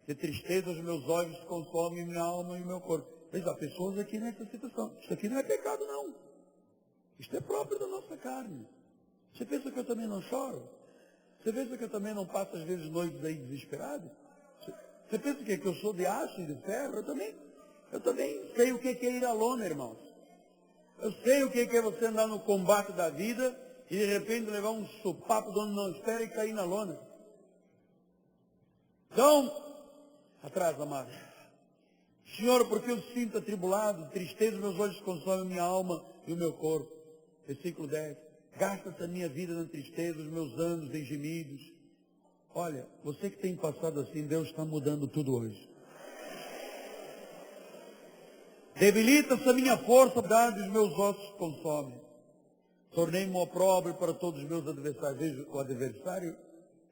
De tristeza os meus olhos consomem minha alma e meu corpo. Mas há pessoas aqui nessa situação. Isso aqui não é pecado, não. Isto é próprio da nossa carne. Você pensa que eu também não choro? Você pensa que eu também não passo, às vezes, noites aí desesperado? Você pensa que eu sou de aço e de ferro? Eu também sei o que é ir à lona, irmãos. Eu sei o que é você andar no combate da vida e de repente levar um sopapo de onde não espera e cair na lona. Então, atrás, amado. Senhor, porque eu sinto atribulado, tristeza, meus olhos consomem minha alma e o meu corpo. Versículo 10. Gasta-se a minha vida na tristeza, os meus anos em gemidos. Olha, você que tem passado assim, Deus está mudando tudo hoje. Debilita-se a minha força, e os meus ossos consomem. Tornei-me opróbrio para todos os meus adversários. Veja, o adversário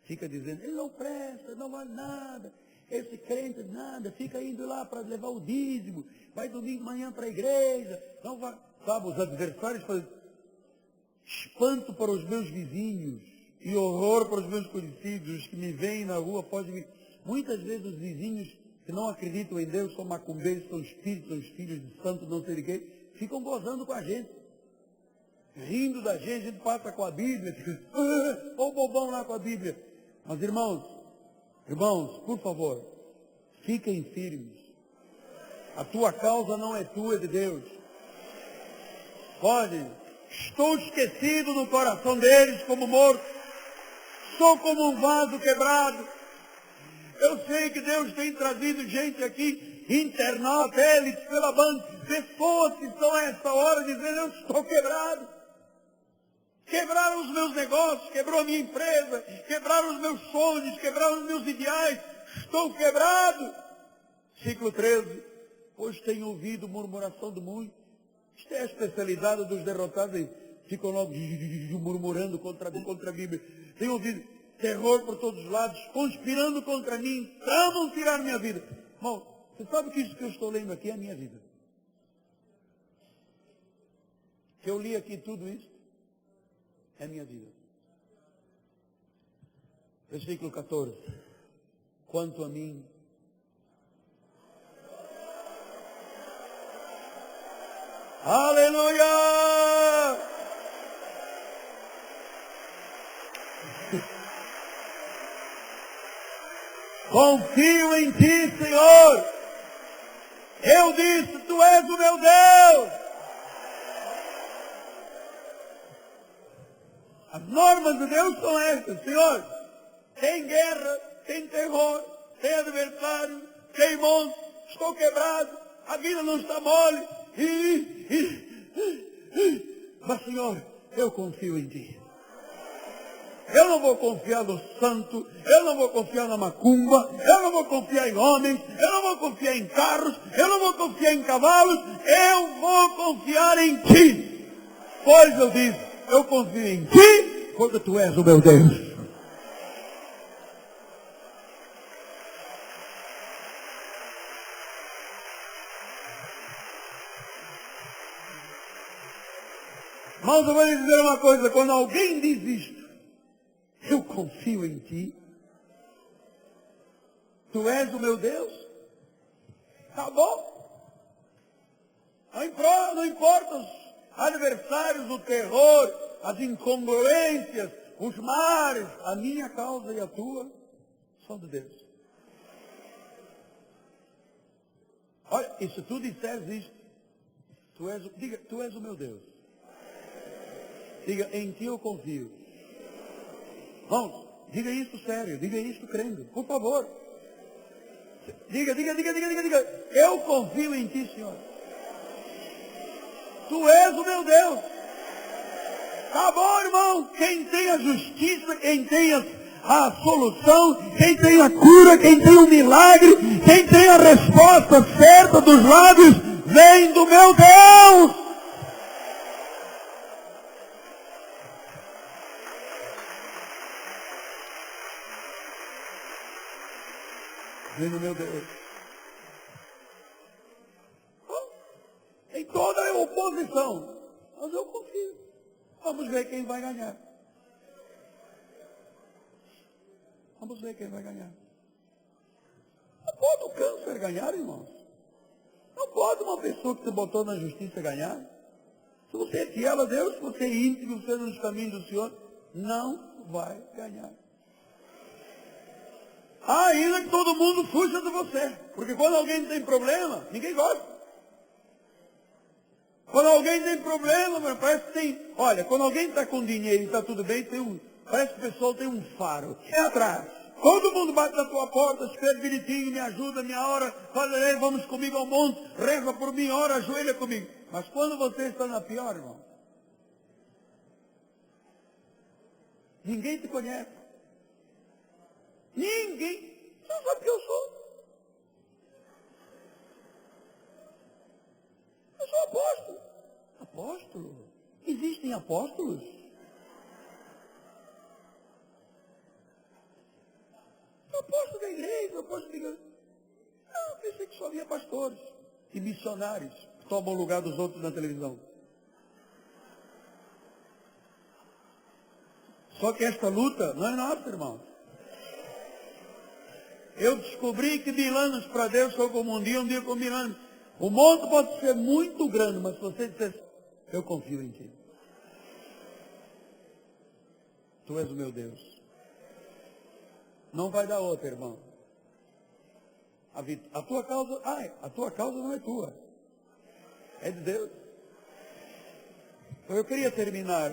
fica dizendo, ele não presta, não vale nada. Esse crente nada, fica indo lá para levar o dízimo, vai domingo de manhã para a igreja, não vai. Sabe, os adversários fazem espanto para os meus vizinhos e horror para os meus conhecidos, os que me veem na rua podem me... Muitas vezes os vizinhos que não acreditam em Deus, são macumbeiros, são espíritos, são filhos de santo, não sei de quê, ficam gozando com a gente, rindo da gente, a gente passa com a Bíblia, olha o bobão lá com a Bíblia. Mas irmãos, por favor, fiquem firmes. A tua causa não é tua, é de Deus. Pode. Estou esquecido no coração deles como morto. Sou como um vaso quebrado. Eu sei que Deus tem trazido gente aqui, internada, pele, pela banda, pessoas que estão a essa hora dizendo, eu estou quebrado. Quebraram os meus negócios, quebrou a minha empresa, quebraram os meus sonhos, quebraram os meus ideais, estou quebrado. Versículo 13, pois tenho ouvido murmuração de muitos. Isto é a especialidade dos derrotados, ficam logo murmurando contra a Bíblia. Tenho ouvido terror por todos os lados, conspirando contra mim, tramam tirar minha vida. Irmão, você sabe que isso que eu estou lendo aqui é a minha vida? Que eu li aqui tudo isso? É a minha vida. Versículo 14. Quanto a mim, aleluia! Confio em ti, Senhor. Eu disse, tu és o meu Deus. As normas de Deus são estas, Senhor. Tem guerra, tem terror, tem adversário, tem monstro, estou quebrado, a vida não está mole. Mas, Senhor, eu confio em ti. Eu não vou confiar no santo, eu não vou confiar na macumba, eu não vou confiar em homens, eu não vou confiar em carros, eu não vou confiar em cavalos, eu vou confiar em ti. Pois eu disse, eu confio em ti, porque tu és o meu Deus. Mas eu vou lhe dizer uma coisa, quando alguém diz isto, eu confio em ti, tu és o meu Deus, acabou. Não importa os adversários, o terror, as incongruências, os mares, a minha causa e a tua são de Deus. Olha, e se tu disseres isto, diga, tu és o meu Deus. Diga, em ti eu confio. Vamos, diga isso sério, diga isso crendo, por favor. Diga. Eu confio em ti, Senhor. Tu és o meu Deus. Acabou, irmão. Quem tem a justiça, quem tem a solução, quem tem a cura, quem tem o milagre, quem tem a resposta certa dos lábios, vem do meu Deus. Vem do meu Deus. Em toda a oposição, mas eu confio. Vamos ver quem vai ganhar. Vamos ver quem vai ganhar. Pode o câncer ganhar, irmãos. Não pode uma pessoa que você botou na justiça ganhar. Se você é fiel a Deus, se você é íntegro, você é nos caminhos do Senhor, não vai ganhar. Ainda que todo mundo fuja de você. Porque quando alguém tem problema, ninguém gosta. Quando alguém tem problema, parece que tem... Olha, quando alguém está com dinheiro e está tudo bem, parece que o pessoal tem um faro. É atrás. Todo mundo bate na tua porta, espera direitinho, me ajuda, minha hora, fala, vamos comigo ao monte, reza por mim, ora, ajoelha comigo. Mas quando você está na pior, irmão, ninguém te conhece. Ninguém. Você não sabe quem eu sou. Eu sou apóstolo. Apóstolo? Existem apóstolos? Apóstolo da igreja, apóstolo da igreja. Eu pensei que só havia pastores e missionários que tomam o lugar dos outros na televisão. Só que esta luta não é nossa, irmão. Eu descobri que 1000 anos para Deus foi como um dia como 1000 anos. O monte pode ser muito grande, mas se você disser, eu confio em ti. Tu és o meu Deus. Não vai dar outra, irmão. A tua causa não é tua. É de Deus. Então eu queria terminar.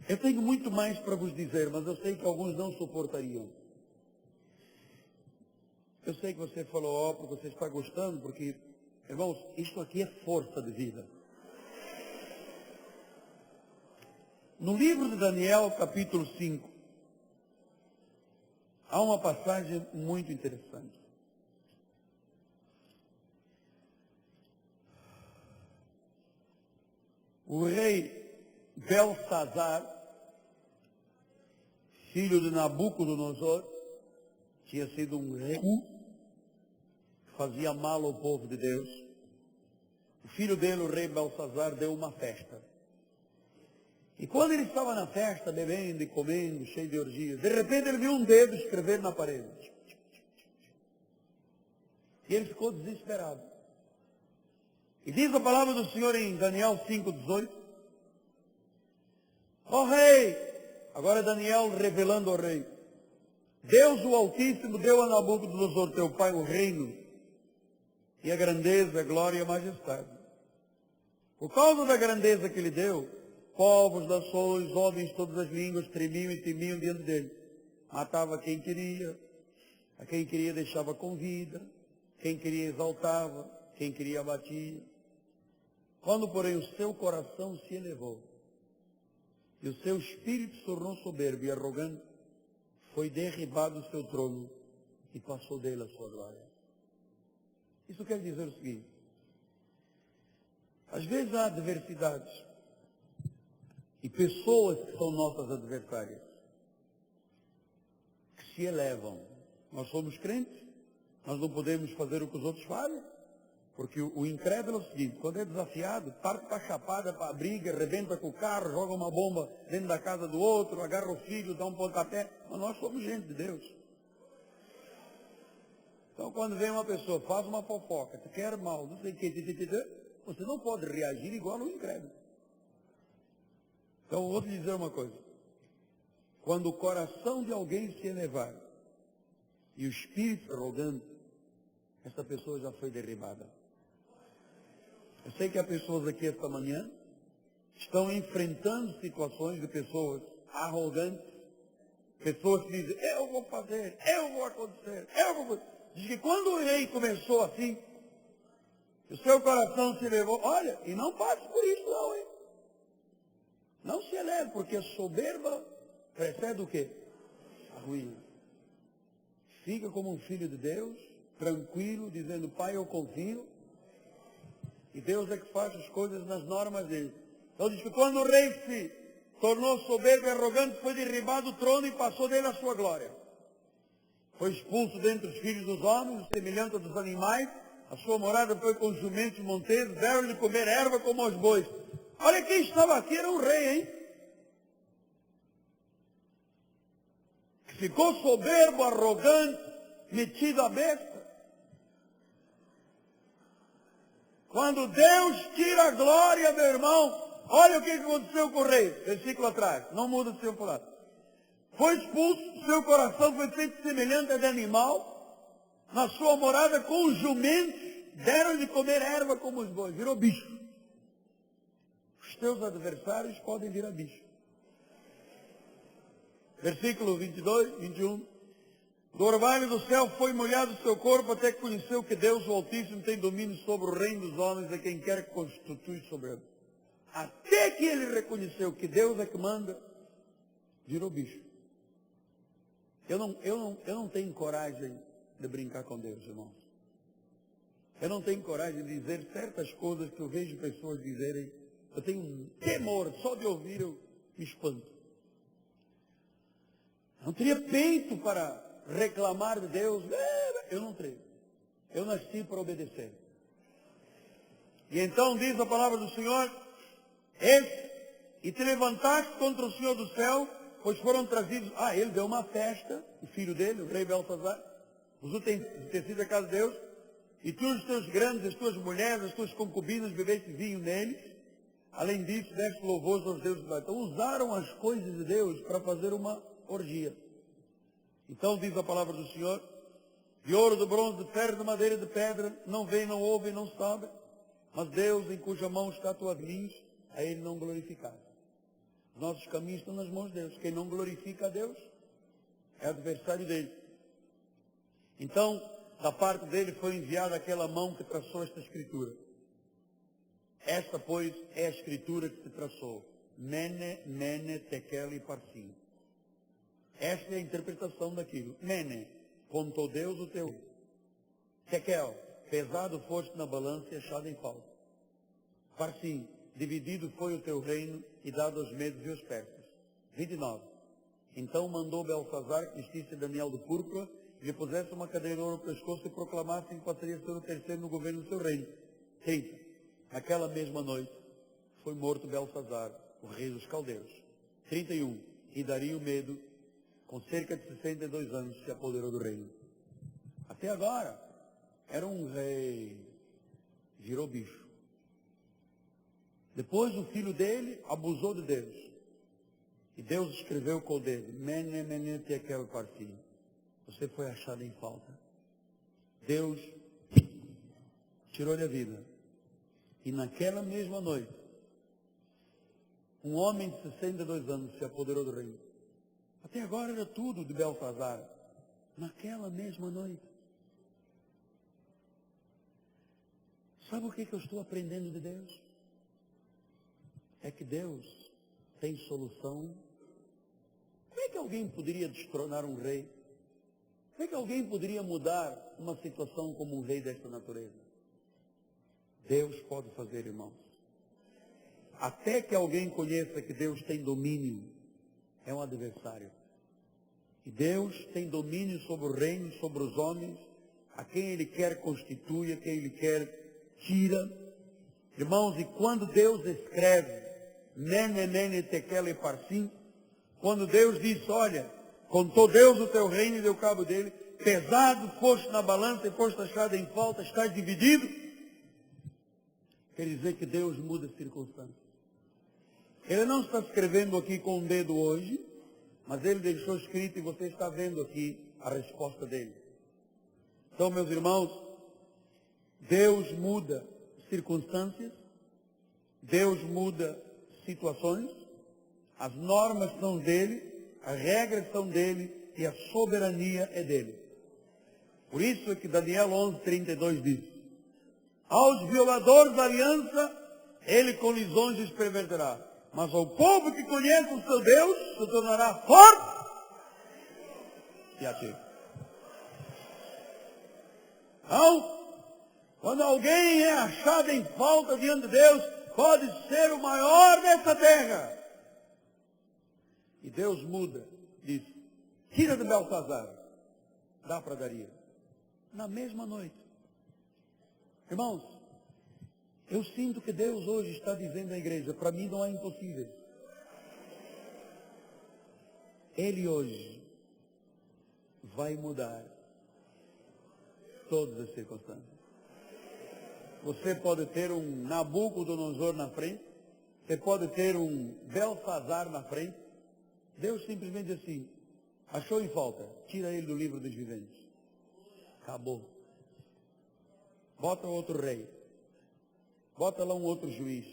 Eu tenho muito mais para vos dizer, mas eu sei que alguns não suportariam. Eu sei que você falou, porque você está gostando, porque, irmãos, isto aqui é força de vida. No livro de Daniel, capítulo 5, há uma passagem muito interessante. O rei Belsazar, filho de Nabucodonosor, tinha sido um rei que fazia mal ao povo de Deus. O filho dele, o rei Belsazar, deu uma festa. E quando ele estava na festa, bebendo e comendo, cheio de orgias, de repente ele viu um dedo escrever na parede. E ele ficou desesperado. E diz a palavra do Senhor em Daniel 5:18. Ó rei, agora Daniel revelando ao rei, Deus o Altíssimo deu a Nabucodonosor, teu pai, o reino, e a grandeza, a glória e a majestade. Por causa da grandeza que ele deu, povos, nações, homens, todas as línguas tremiam e temiam diante dele. Matava quem queria, a quem queria deixava com vida, quem queria exaltava, quem queria abatia. Quando, porém, o seu coração se elevou e o seu espírito se tornou soberbo e arrogante, foi derribado o seu trono e passou dele a sua glória. Isso quer dizer o seguinte: às vezes há adversidades e pessoas que são nossas adversárias, que se elevam. Nós somos crentes, nós não podemos fazer o que os outros fazem, porque o incrédulo é o seguinte: quando é desafiado, parte para a chapada, para a briga, arrebenta com o carro, joga uma bomba dentro da casa do outro, agarra o filho, dá um pontapé. Mas nós somos gente de Deus. Então quando vem uma pessoa, faz uma fofoca, te quer mal, não sei o que, você não pode reagir igual ao incrédulo. Então eu vou te dizer uma coisa: quando o coração de alguém se elevar e o espírito arrogante, essa pessoa já foi derribada. Eu sei que há pessoas aqui esta manhã que estão enfrentando situações de pessoas arrogantes, pessoas que dizem, eu vou fazer, eu vou acontecer, eu vou fazer. Diz que quando o rei começou assim, o seu coração se elevou, olha, e não passe por isso não, hein? Não se eleve, porque a soberba precede o quê? A ruína. Fica como um filho de Deus, tranquilo, dizendo, Pai, eu confio. E Deus é que faz as coisas nas normas dele. Então diz que quando o rei se tornou soberbo e arrogante, foi derribado o trono e passou dele a sua glória. Foi expulso dentre os filhos dos homens, semelhante dos animais. A sua morada foi com os jumentos monteiros, deram-lhe comer erva como aos bois. Olha quem estava aqui, era o rei, hein? Que ficou soberbo, arrogante, metido à besta. Quando Deus tira a glória, meu irmão, olha o que aconteceu com o rei. Versículo atrás, não muda o seu falar. Foi expulso, seu coração foi feito semelhante a de animal. Na sua morada com os jumentos, deram de comer erva como os bois. Virou bicho. Os teus adversários podem virar bicho. Versículo 22, 21. Do orvalho do céu foi molhado o seu corpo, até que conheceu que Deus, o Altíssimo, tem domínio sobre o reino dos homens, a quem quer que constitui sobre ele. Até que ele reconheceu que Deus é que manda, virou bicho. Eu não tenho coragem de brincar com Deus, irmãos. Eu não tenho coragem de dizer certas coisas que eu vejo pessoas dizerem. Eu tenho um temor, só de ouvir eu me espanto. Não teria peito para reclamar de Deus. Eu não tenho. Eu nasci para obedecer. E então diz a palavra do Senhor, e te levantaste contra o Senhor do céu, pois foram trazidos. Ele deu uma festa, o filho dele, o rei Belsazar, os utensílios da casa de Deus, e tu, os teus grandes, as tuas mulheres, as tuas concubinas, bebeste vinho neles. Além disso, deste louvores aos deuses de lá. Então usaram as coisas de Deus para fazer uma orgia. Então diz a palavra do Senhor, de ouro, de bronze, de ferro, de madeira e de pedra, não vem, não ouve, não sabe, mas Deus, em cuja mão está a tua vinhos, a Ele não glorificar. Os nossos caminhos estão nas mãos de Deus. Quem não glorifica a Deus é adversário dele. Então, da parte dele foi enviada aquela mão que traçou esta escritura. Esta, pois, é a escritura que se traçou. Mene, mene, tekel e parsim. Esta é a interpretação daquilo. Mene, contou Deus o teu. Tekel, pesado foste na balança e achado em falta. Parsim, dividido foi o teu reino e dado aos medos e aos persas. 29. Então mandou Belsazar que vestisse Daniel de púrpura e lhe pusesse uma cadeira de ouro no pescoço e proclamasse que passaria a ser o terceiro no governo do seu reino. 30. Naquela mesma noite foi morto Belsazar, o rei dos caldeus. 31. E Dario Medo, com cerca de 62 anos, se apoderou do reino. Até agora, era um rei, virou bicho. Depois o filho dele abusou de Deus. E Deus escreveu com o dedo, mene, mene, tekel, parsim. Você foi achado em falta. Deus tirou-lhe a vida. E naquela mesma noite, um homem de 62 anos se apoderou do reino. Até agora era tudo de Belsazar. Naquela mesma noite. Sabe o que eu estou aprendendo de Deus? É que Deus tem solução. Como é que alguém poderia destronar um rei? Como é que alguém poderia mudar uma situação como um rei desta natureza? Deus pode fazer, irmãos. Até que alguém conheça que Deus tem domínio, é um adversário. E Deus tem domínio sobre o reino, sobre os homens, a quem Ele quer constitui, a quem Ele quer tira. Irmãos, e quando Deus escreve, mene, mene, tekel e parsim, quando Deus diz, olha, contou Deus o teu reino e deu cabo dele, pesado foste na balança e foste achado em falta, estás dividido, quer dizer que Deus muda as circunstâncias. Ele não está escrevendo aqui com um dedo hoje, mas Ele deixou escrito e você está vendo aqui a resposta dele. Então, meus irmãos, Deus muda circunstâncias, Deus muda situações, as normas são dele, as regras são dele e a soberania é dele. Por isso é que Daniel 11:32 diz, aos violadores da aliança, ele com lisonjas perverterá, mas ao povo que conhece o seu Deus, se tornará forte e ativo. Então, quando alguém é achado em falta diante de Deus, pode ser o maior dessa terra. E Deus muda, diz, tira de Belsazar, dá para Dario. Na mesma noite. Irmãos, eu sinto que Deus hoje está dizendo à igreja, para mim não há impossíveis. Ele hoje vai mudar todas as circunstâncias. Você pode ter um Nabucodonosor na frente. Você pode ter um Belsazar na frente. Deus simplesmente diz assim, achou em falta, tira ele do livro dos viventes. Acabou. Bota outro rei. Bota lá um outro juiz.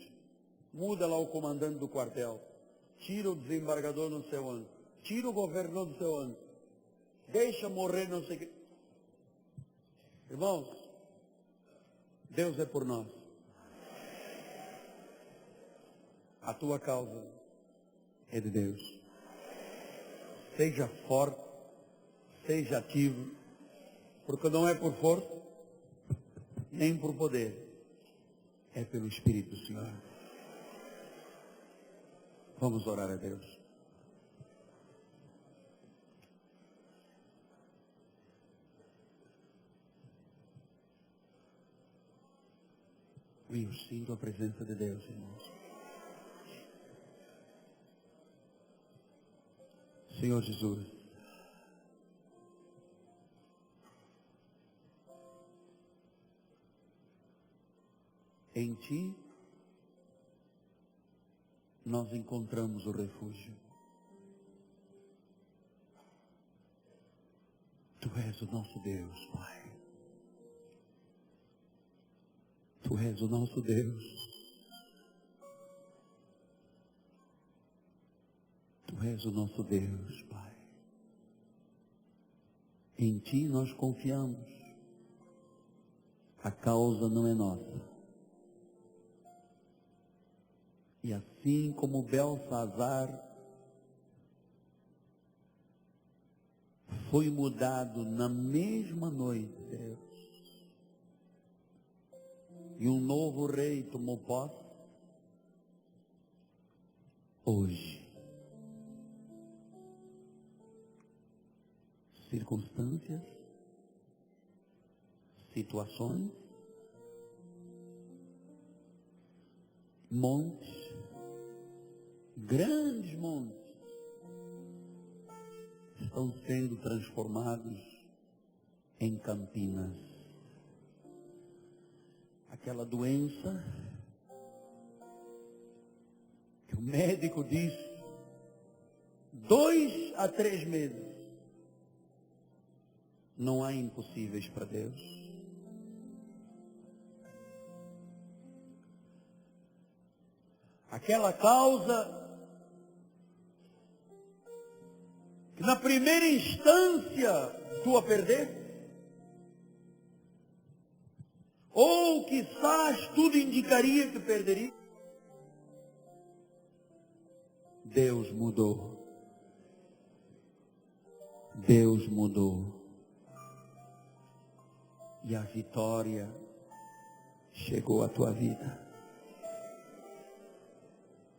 Muda lá o comandante do quartel. Tira o desembargador no seu ano. Tira o governador do seu ano. Deixa morrer não sei o que. Irmãos, Deus é por nós. A tua causa é de Deus. Seja forte, seja ativo, porque não é por força, nem por poder, é pelo Espírito do Senhor. Vamos orar a Deus. Eu sinto a presença de Deus, irmãos. Senhor Jesus, em Ti nós encontramos o refúgio. Tu és o nosso Deus, Pai. Tu és o nosso Deus. Tu és o nosso Deus, Pai. Em Ti nós confiamos. A causa não é nossa. E assim como Belsazar foi mudado na mesma noite, Deus, e um novo rei tomou posse, hoje, circunstâncias, situações, montes, grandes montes, estão sendo transformados em campinas. Aquela doença que o médico disse 2 a 3 meses, não há impossíveis para Deus. Aquela causa que na primeira instância tu a perdeste, ou quizás tudo indicaria que perderia, Deus mudou. Deus mudou. E a vitória chegou à tua vida.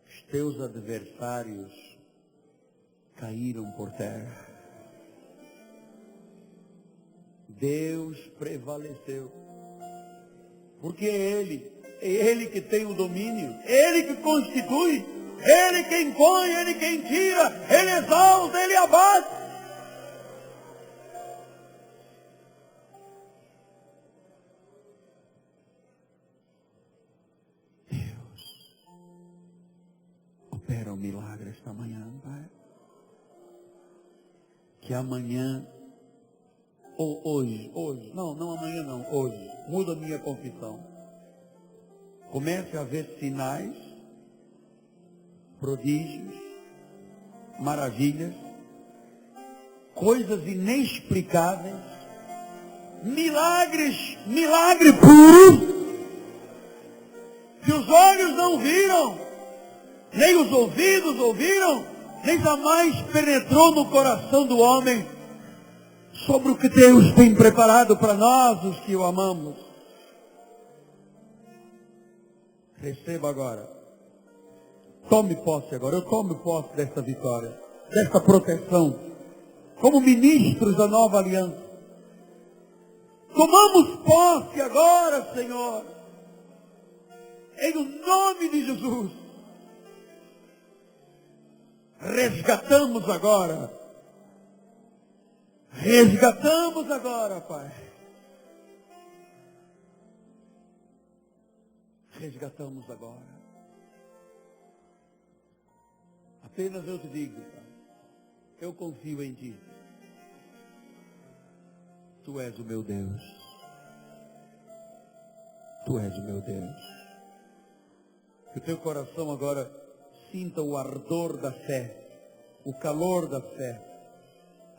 Os teus adversários caíram por terra. Deus prevaleceu. Porque é Ele que tem o domínio, Ele que constitui, Ele quem põe, Ele quem tira, Ele exalta, Ele abate. Deus opera um milagre esta manhã, Pai. Que amanhã, ou hoje, não amanhã não, hoje, muda a minha confissão. Comece a ver sinais, prodígios, maravilhas, coisas inexplicáveis, milagre puro, que os olhos não viram, nem os ouvidos ouviram, nem jamais penetrou no coração do homem, sobre o que Deus tem preparado para nós, os que o amamos. Receba agora. Tome posse agora. Eu tomo posse desta vitória, desta proteção, como ministros da nova aliança. Tomamos posse agora, Senhor, em o nome de Jesus. Resgatamos agora, Pai, resgatamos agora. Apenas eu te digo, Pai, eu confio em Ti. Tu és o meu Deus. Tu és o meu Deus. Que o teu coração agora sinta o ardor da fé, o calor da fé,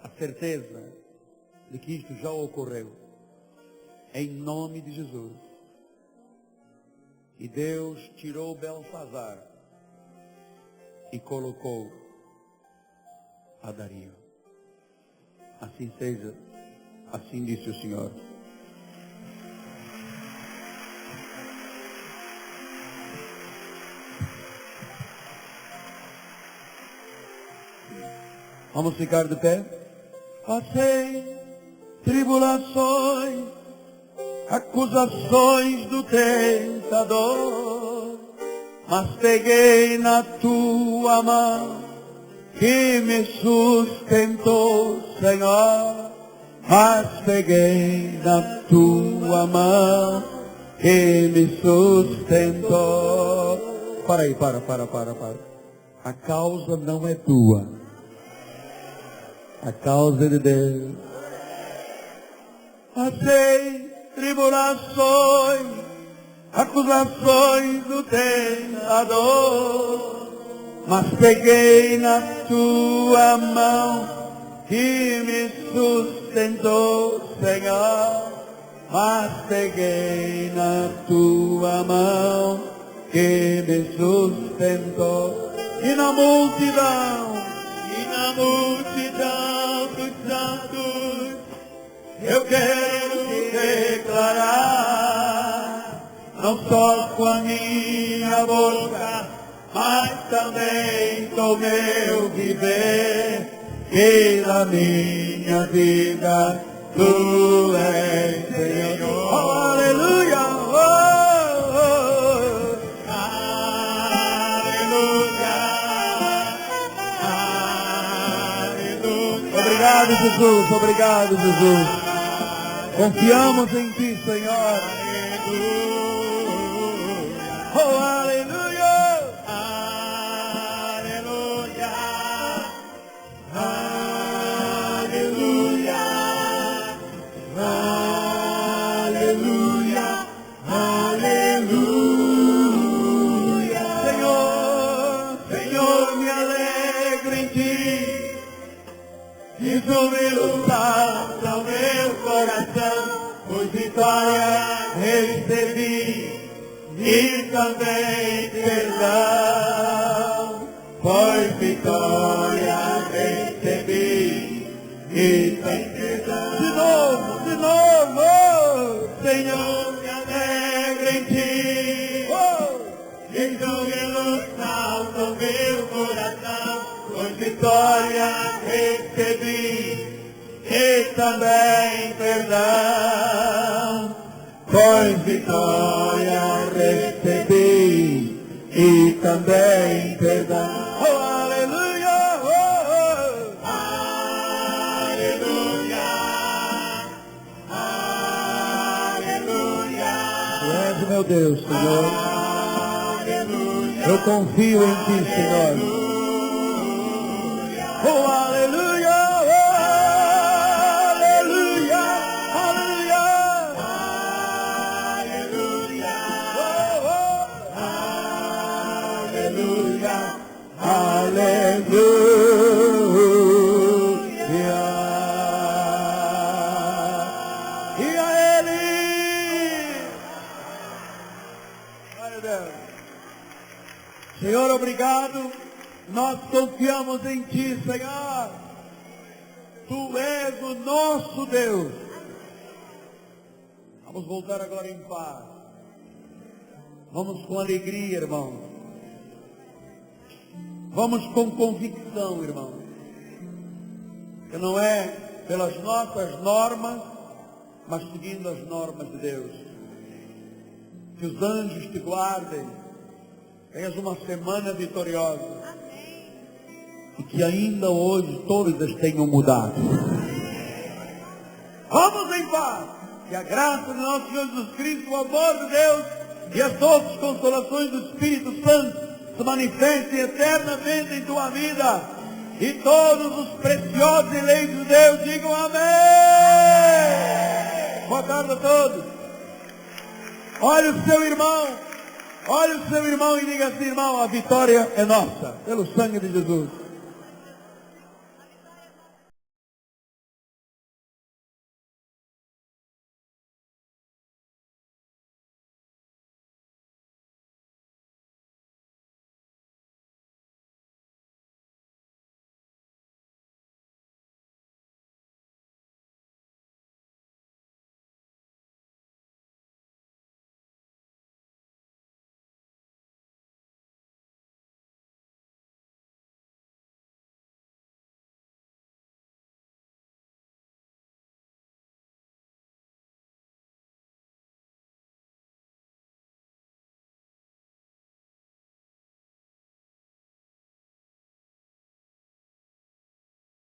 a certeza de que isto já ocorreu. Em nome de Jesus. E Deus tirou Belsazar e colocou a Dario. Assim seja, assim disse o Senhor. Vamos ficar de pé? Passei tribulações, acusações do tentador, mas peguei na tua mão que me sustentou, Senhor. Mas peguei na tua mão que me sustentou. Para aí, para. A causa não é tua. A causa é de Deus. Passei tribulações, acusações do tentador, mas peguei na tua mão que me sustentou, Senhor. Mas peguei na tua mão que me sustentou. E na multidão dos santos, eu quero declarar, não só com a minha boca, mas também com o meu viver, que na minha vida tu és Senhor. Oh, aleluia! Oh, oh, oh. Aleluia! Aleluia! Obrigado, Jesus. Obrigado, Jesus. Confiamos em Ti, Senhor. Oh, aleluia! Aleluia! Aleluia! Aleluia! Aleluia! Senhor, me alegro em Ti. E subiu ao meu coração, pois vitória recebi e também perdão. Pois vitória recebi e também perdão. De novo, Senhor, me alegro em Ti. E subiu ao meu coração, pois vitória recebi e também perdão. Pois vitória recebi e também perdão. Oh, aleluia! Oh, oh. Aleluia! Aleluia! Tu és o meu Deus, Senhor. Aleluia! Eu confio em Ti, Senhor. Oh, aleluia! Aleluia. E a Ele. Glória a Deus. Senhor, obrigado. Nós confiamos em Ti, Senhor. Tu és o nosso Deus. Vamos voltar agora em paz. Vamos com alegria, irmão. Vamos com convicção, irmão. Que não é pelas nossas normas, mas seguindo as normas de Deus. Que os anjos te guardem. Tenhas uma semana vitoriosa. E que ainda hoje todas tenham mudado. Vamos em paz. Que a graça de nosso Senhor Jesus Cristo, o amor de Deus e as doces consolações do Espírito Santo se manifestem eternamente em tua vida. E todos os preciosos eleitos de Deus digam amém. Boa tarde a todos. Olhe o seu irmão e diga assim: irmão, a vitória é nossa, pelo sangue de Jesus.